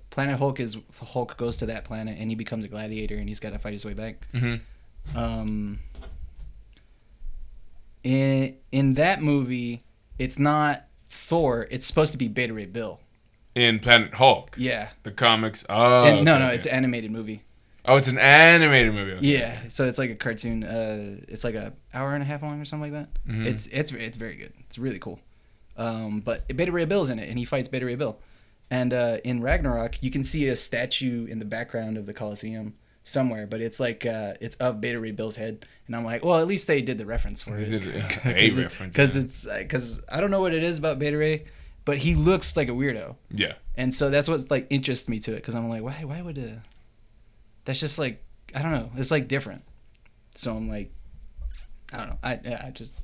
S2: Planet Hulk is Hulk goes to that planet and he becomes a gladiator and he's got to fight his way back. Mm-hmm. In that movie, it's not Thor. It's supposed to be Beta Ray Bill.
S1: In Planet Hulk.
S2: Yeah.
S1: The comics. Oh.
S2: No, it's an animated movie.
S1: Oh, it's an animated movie. Okay.
S2: Yeah, so it's like a cartoon. It's like an hour and a half long or something like that. Mm-hmm. It's very good. It's really cool. But Beta Ray Bill's in it, and he fights Beta Ray Bill. And in Ragnarok, you can see a statue in the background of the Colosseum somewhere, but it's like it's of Beta Ray Bill's head. And I'm like, well, at least they did the reference for it. Because I don't know what it is about Beta Ray, but he looks like a weirdo. Yeah. And so that's what's like interests me to it, because I'm like, why would that's just like, I don't know, it's like different. So I'm like, I don't know, I just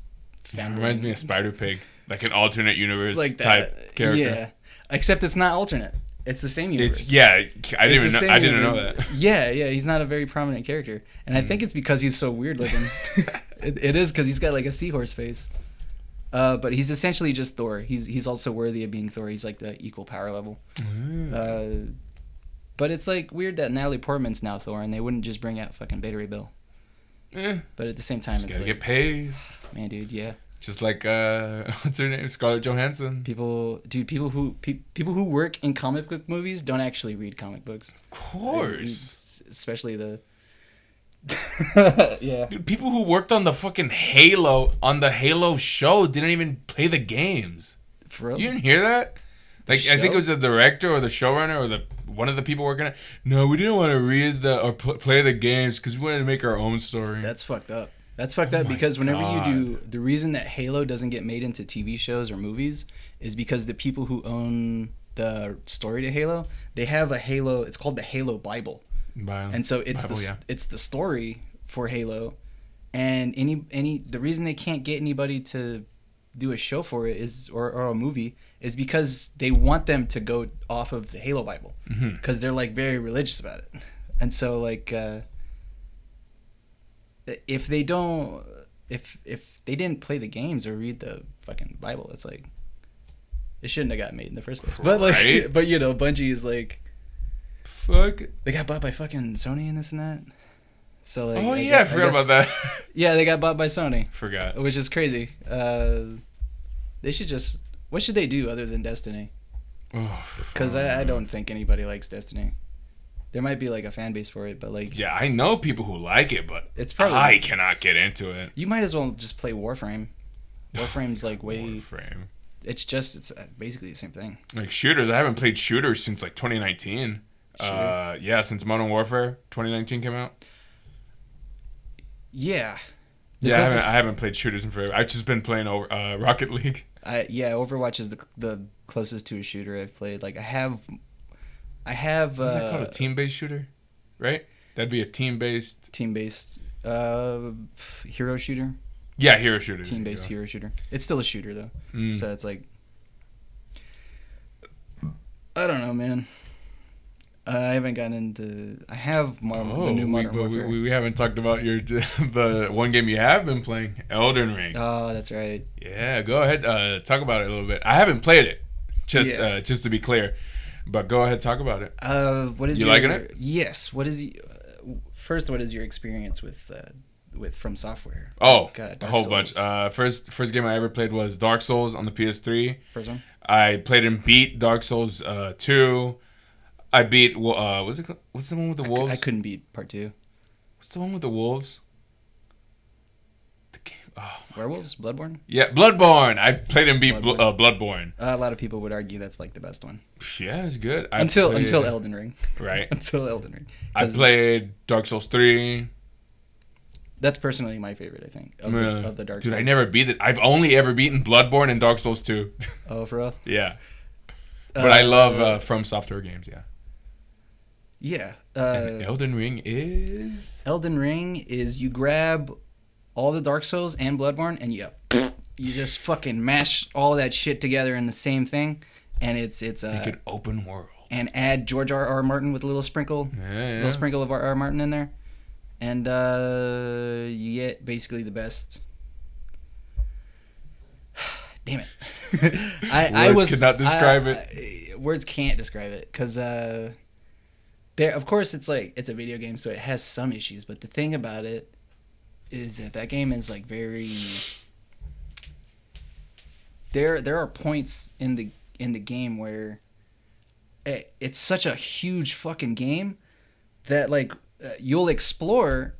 S2: found
S1: it reminds me of Spider Pig, like an alternate universe like type character. Yeah,
S2: except it's not alternate. It's the same universe.
S1: I didn't know that.
S2: Yeah, he's not a very prominent character, and I think it's because he's so weird looking. it is because he's got like a seahorse face. But he's essentially just Thor. He's also worthy of being Thor. He's like the equal power level. But it's like weird that Natalie Portman's now Thor, and they wouldn't just bring out fucking Beta Ray Bill. But at the same time, it's
S1: gotta
S2: like,
S1: get paid.
S2: Man, dude, yeah.
S1: Just like what's her name, Scarlett Johansson.
S2: People who work in comic book movies don't actually read comic books.
S1: Of course,
S2: especially the. Yeah.
S1: Dude, people who worked on the fucking Halo show didn't even play the games.
S2: For real?
S1: You didn't hear that? Like, I think it was the director or the showrunner or one of the people working on it. No, we didn't want to read or play the games because we wanted to make our own story.
S2: That's fucked up. Because whenever you do, the reason that Halo doesn't get made into TV shows or movies is because the people who own the story to Halo, they have a Halo. It's called the Halo Bible. And so it's the story for Halo, and the reason they can't get anybody to do a show for it or a movie is because they want them to go off of the Halo Bible, because they're like very religious about it. And so like if they didn't play the games or read the fucking Bible, it's like it shouldn't have got made in the first place. But like, right? But you know, Bungie is like, fuck, they got bought by fucking Sony and this and that. So like,
S1: I forgot about that.
S2: Yeah, they got bought by Sony.
S1: Forgot.
S2: Which is crazy. They should just, what should they do other than Destiny? Because I don't think anybody likes Destiny. There might be like a fan base for it, but like,
S1: yeah, I know people who like it, but
S2: it's probably,
S1: I cannot get into it.
S2: You might as well just play Warframe. Warframe's like way.
S1: Warframe.
S2: It's basically the same thing.
S1: Like shooters, I haven't played shooters since like 2019. Yeah, since Modern Warfare 2019 came out.
S2: Yeah.
S1: I haven't played shooters in forever. I've just been playing Rocket League.
S2: Overwatch is the closest to a shooter I've played. Like I have.
S1: What's that called? A team-based shooter, right? That'd be a team-based.
S2: Hero shooter.
S1: Yeah, hero shooter.
S2: Team-based hero shooter. It's still a shooter though, so it's like. I don't know, man. I haven't gotten into. I have the new Modern Warfare.
S1: We haven't talked about the one game you have been playing, Elden Ring.
S2: Oh, that's right.
S1: Yeah, go ahead. Talk about it a little bit. I haven't played it, just to be clear, but go ahead, talk about it.
S2: What is
S1: you liking it?
S2: Yes. What is first? What is your experience with From Software?
S1: Oh, a whole bunch. First game I ever played was Dark Souls on the PS3.
S2: First one.
S1: I played and beat Dark Souls 2. I beat what's the one with the wolves?
S2: I couldn't beat part 2.
S1: What's the one with the wolves? The game.
S2: Werewolves? Bloodborne?
S1: Yeah, Bloodborne. I played and beat Bloodborne.
S2: A lot of people would argue that's like the best one.
S1: Yeah, it's good.
S2: Until Elden Ring.
S1: Right.
S2: Until Elden Ring.
S1: I played Dark Souls 3.
S2: That's personally my favorite, I think, of the Dark Souls.
S1: Dude, I never beat it. I've only ever beaten Bloodborne and Dark Souls 2.
S2: Oh, for real?
S1: Yeah. But I love From Software games, yeah.
S2: Yeah.
S1: And Elden Ring is
S2: you grab all the Dark Souls and Bloodborne and you just fucking mash all that shit together in the same thing, and it's
S1: make it open world.
S2: and add George R.R. Martin with a little sprinkle, little sprinkle of R.R. Martin in there, and you get basically the best. Damn it!
S1: Words cannot describe
S2: it. Words can't describe it because there. Of course, it's a video game, so it has some issues. But the thing about it is that game is like very. There are points in the game where it's such a huge fucking game that like you'll explore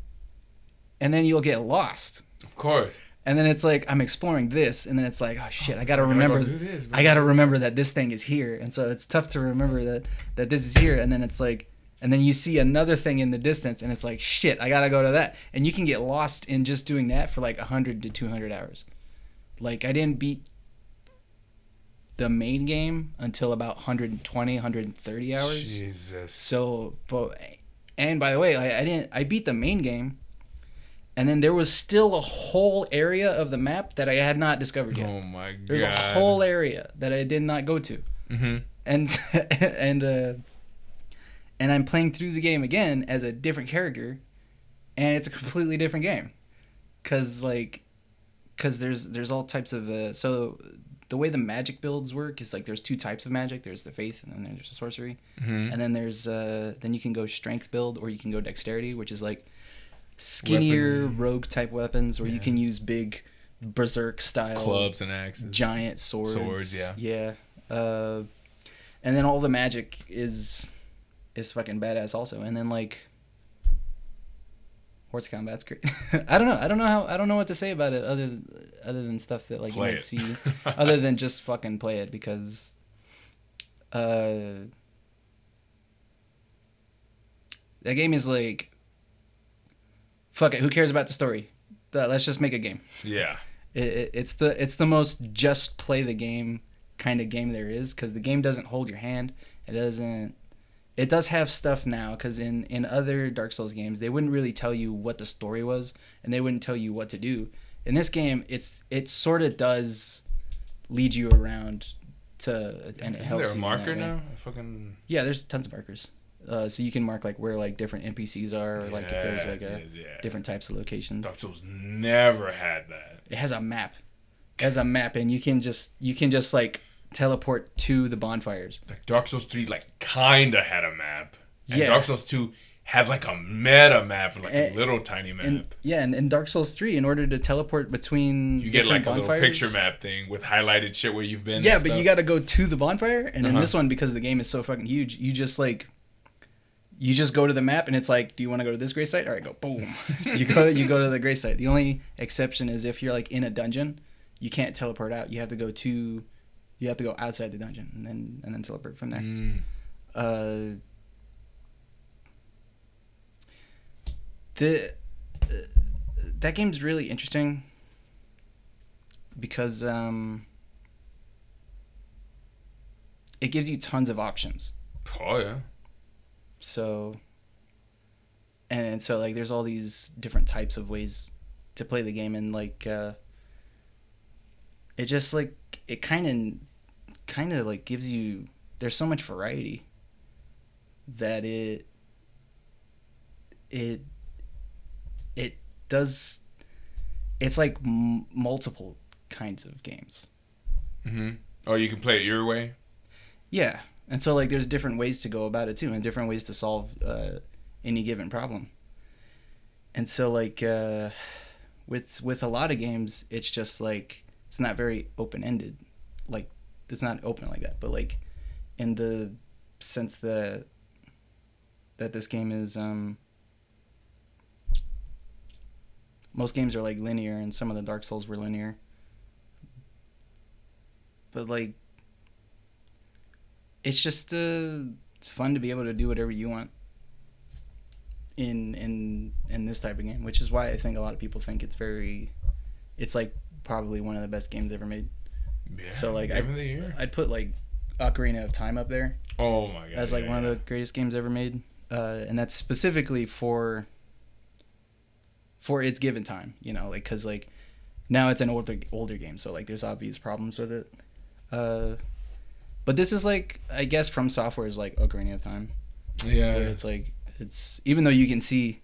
S2: and then you'll get lost.
S1: Of course.
S2: And then it's like I'm exploring this, and then it's like, oh shit, I gotta remember. I gotta remember that this thing is here, and so it's tough to remember that this is here. And then it's like, and then you see another thing in the distance, and it's like, shit, I gotta go to that. And you can get lost in just doing that for like 100 to 200 hours. Like I didn't beat the main game until about 120, 130 hours.
S1: Jesus.
S2: So, and by the way, I beat the main game. And then there was still a whole area of the map that I had not discovered yet.
S1: Oh my god!
S2: There's a whole area that I did not go to.
S1: Mm-hmm.
S2: And I'm playing through the game again as a different character, and it's a completely different game, cause there's all types of so the way the magic builds work is like there's two types of magic. There's the faith, and then there's the sorcery, and then there's then you can go strength build or you can go dexterity, which is like skinnier rogue type weapons, or you can use big berserk style
S1: clubs and axes,
S2: giant swords.
S1: Yeah.
S2: And then all the magic is fucking badass also. And then like horse combat's great. I don't know what to say about it other than stuff that like play you might see other than just fucking play it, because that game is like, fuck it, who cares about the story? Let's just make a game.
S1: Yeah.
S2: It's the most just play the game kind of game there is, because the game doesn't hold your hand. It does have stuff now, because in other Dark Souls games, they wouldn't really tell you what the story was, and they wouldn't tell you what to do. In this game, it sort of does lead you around to, and it helps.
S1: Is there a marker now?
S2: Yeah, there's tons of markers. So you can mark like where like different NPCs are, or like if there's like different types of locations.
S1: Dark Souls never had that.
S2: It has a map. And you can just like teleport to the bonfires.
S1: Like Dark Souls 3 like kinda had a map. And Dark Souls 2 had like a meta map, like a little tiny map.
S2: And in Dark Souls 3, in order to teleport between
S1: you get like
S2: bonfires,
S1: a little picture map thing with highlighted shit where you've been.
S2: Yeah, but you gotta go to the bonfire, and in this one, because the game is so fucking huge, you just go to the map, and it's like, do you want to go to this gray site? All right, go. Boom. you go to the gray site. The only exception is if you're like in a dungeon, you can't teleport out. You have to go outside the dungeon and then teleport from there. That game's really interesting because it gives you tons of options.
S1: Oh yeah.
S2: So like there's all these different types of ways to play the game, and like it just like it kind of like gives you, there's so much variety that it does, it's like multiple kinds of games.
S1: Mm-hmm. Oh, you can play it your way?
S2: Yeah. And so like there's different ways to go about it too, and different ways to solve any given problem. And so like with a lot of games, it's just like it's not very open-ended. Like it's not open like that, but like in the sense that this game is most games are like linear, and some of the Dark Souls were linear. But like it's just it's fun to be able to do whatever you want in this type of game, which is why I think a lot of people think it's like probably one of the best games ever made.
S1: Yeah,
S2: so like I'd put like Ocarina of Time up there.
S1: Oh my god!
S2: As like one of the greatest games ever made, and that's specifically for its given time, you know, like because like now it's an older game, so like there's obvious problems with it. But this is like, I guess From Software is like Ocarina of Time.
S1: Yeah.
S2: Where it's like, it's, even though you can see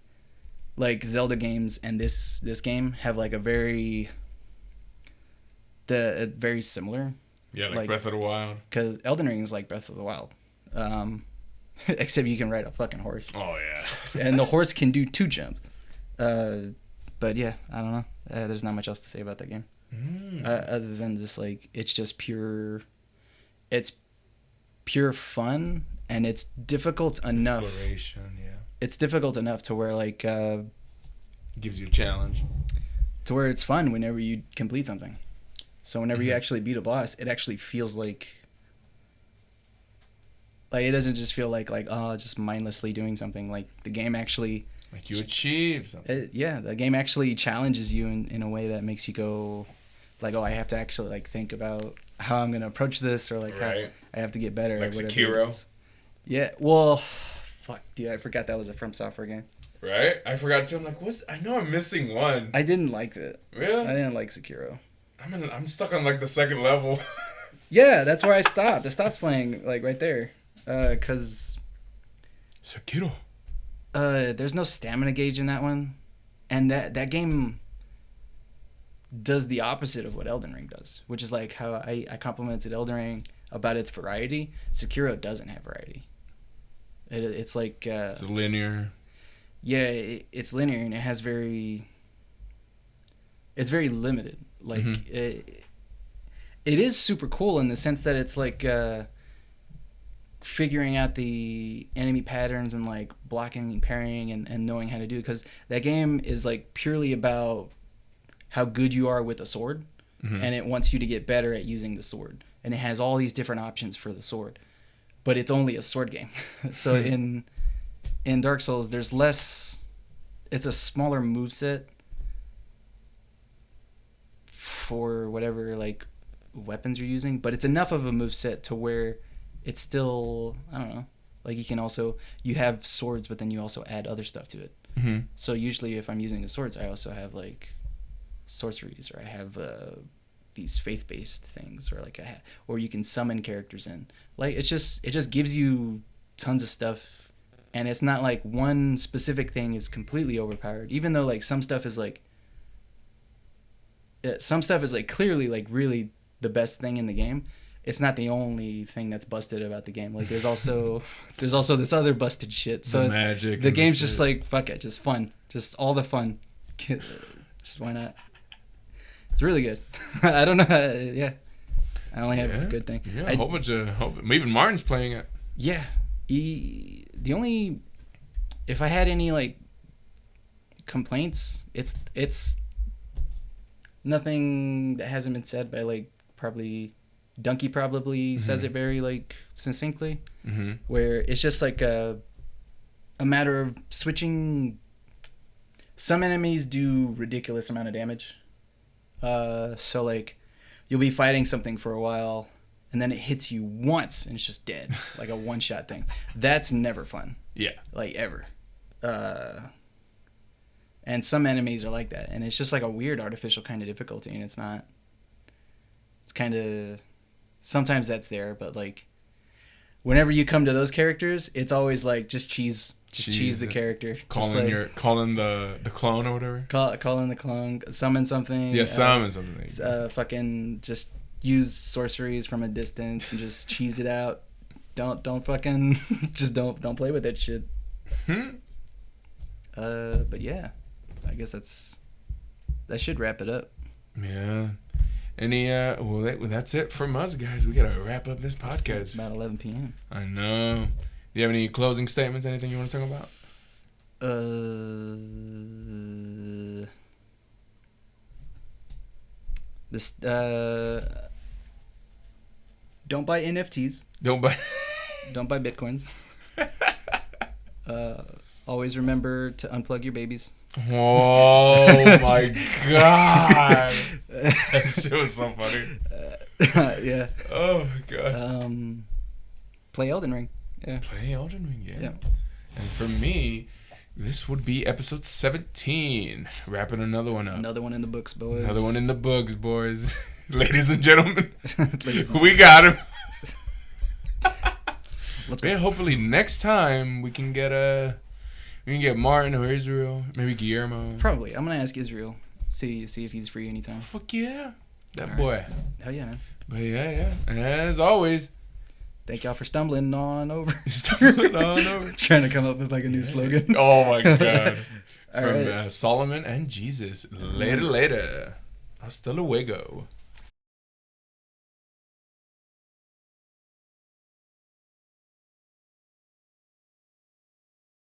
S2: like Zelda games and this game have like very similar.
S1: Yeah, like Breath of the Wild.
S2: Because Elden Ring is like Breath of the Wild. Except you can ride a fucking horse.
S1: Oh, yeah.
S2: And the horse can do 2 jumps. But yeah, I don't know. There's not much else to say about that game. Other than just like, it's just pure fun, and it's difficult enough.
S1: Exploration, yeah.
S2: It's difficult enough to where like...
S1: gives you a challenge.
S2: To where it's fun whenever you complete something. So whenever you actually beat a boss, it actually feels like it doesn't just feel like just mindlessly doing something. Like the game actually,
S1: like you achieve something.
S2: The game actually challenges you in a way that makes you go like, oh, I have to actually like think about how I'm gonna approach this, or like how I have to get better.
S1: Like Sekiro.
S2: Yeah. Well, fuck, dude, I forgot that was a From Software game.
S1: Right? I forgot too. I'm like, I know I'm missing one.
S2: I didn't like that.
S1: Really?
S2: I didn't like Sekiro.
S1: I'm stuck on like the second level.
S2: Yeah, that's where I stopped. I stopped playing like right there, cause
S1: Sekiro.
S2: There's no stamina gauge in that one, and that game does the opposite of what Elden Ring does, which is like how I complimented Elden Ring about its variety. Sekiro doesn't have variety. It's like
S1: it's linear.
S2: Yeah, it's linear, and it's very limited. Like it is super cool in the sense that it's like figuring out the enemy patterns and like blocking and parrying and knowing how to do it, because that game is like purely about how good you are with a sword, and it wants you to get better at using the sword, and it has all these different options for the sword, but it's only a sword game. So in Dark Souls, there's less. It's a smaller moveset for whatever like weapons you're using, but it's enough of a moveset to where it's still, I don't know, like you have swords, but then you also add other stuff to it. So usually if I'm using the swords, I also have like sorceries, or I have these faith-based things, or like or you can summon characters in. Like it just gives you tons of stuff. And it's not like one specific thing is completely overpowered, even though like some stuff is like clearly like really the best thing in the game. It's not the only thing that's busted about the game. Like there's also this other busted shit. So
S1: the magic.
S2: The game's just like, fuck it, just fun, just all the fun. Just why not? It's really good. I don't know. Yeah, I only have good things.
S1: Yeah, a whole bunch of. Even Martin's playing it.
S2: Yeah. If I had any like complaints, it's nothing that hasn't been said by like probably Donkey says it very like succinctly, where it's just like a matter of switching. Some enemies do ridiculous amount of damage, so like you'll be fighting something for a while, and then it hits you once and it's just dead, like a one-shot thing. That's never fun. Yeah. Like ever. And some enemies are like that, and it's just like a weird artificial kind of difficulty, and it's kind of, sometimes that's there, but like whenever you come to those characters, it's always like just cheese the character.
S1: Calling the clone or whatever.
S2: Calling the clone, summon something.
S1: Yeah, summon something.
S2: Fucking just use sorceries from a distance and just cheese it out. Don't fucking just don't play with that shit. But yeah, I guess that should wrap it up.
S1: Yeah. Any that's it from us, guys. We gotta wrap up this podcast.
S2: It's about 11 p.m.
S1: I know. Do you have any closing statements? Anything you want to talk about?
S2: Don't buy NFTs. Don't buy Bitcoins. Always remember to unplug your babies.
S1: Oh my god. That shit was so funny.
S2: Yeah.
S1: Oh my god.
S2: Play Elden Ring. Yeah.
S1: Play Elden Ring, yeah. And for me, this would be episode 17. Wrapping another one up.
S2: Another one in the books, boys.
S1: Ladies and gentlemen. We got him.
S2: Let's go.
S1: Yeah, hopefully next time we can get Martin or Israel, maybe Guillermo.
S2: Probably. I'm gonna ask Israel. See if he's free anytime.
S1: Fuck yeah, that
S2: All
S1: boy.
S2: Right. Hell yeah, man.
S1: But yeah. As always,
S2: thank y'all for stumbling on over.
S1: Trying
S2: to come up with like a new slogan.
S1: Oh my god.
S2: All
S1: From
S2: right.
S1: Solomon and Jesus. Later. Hasta luego.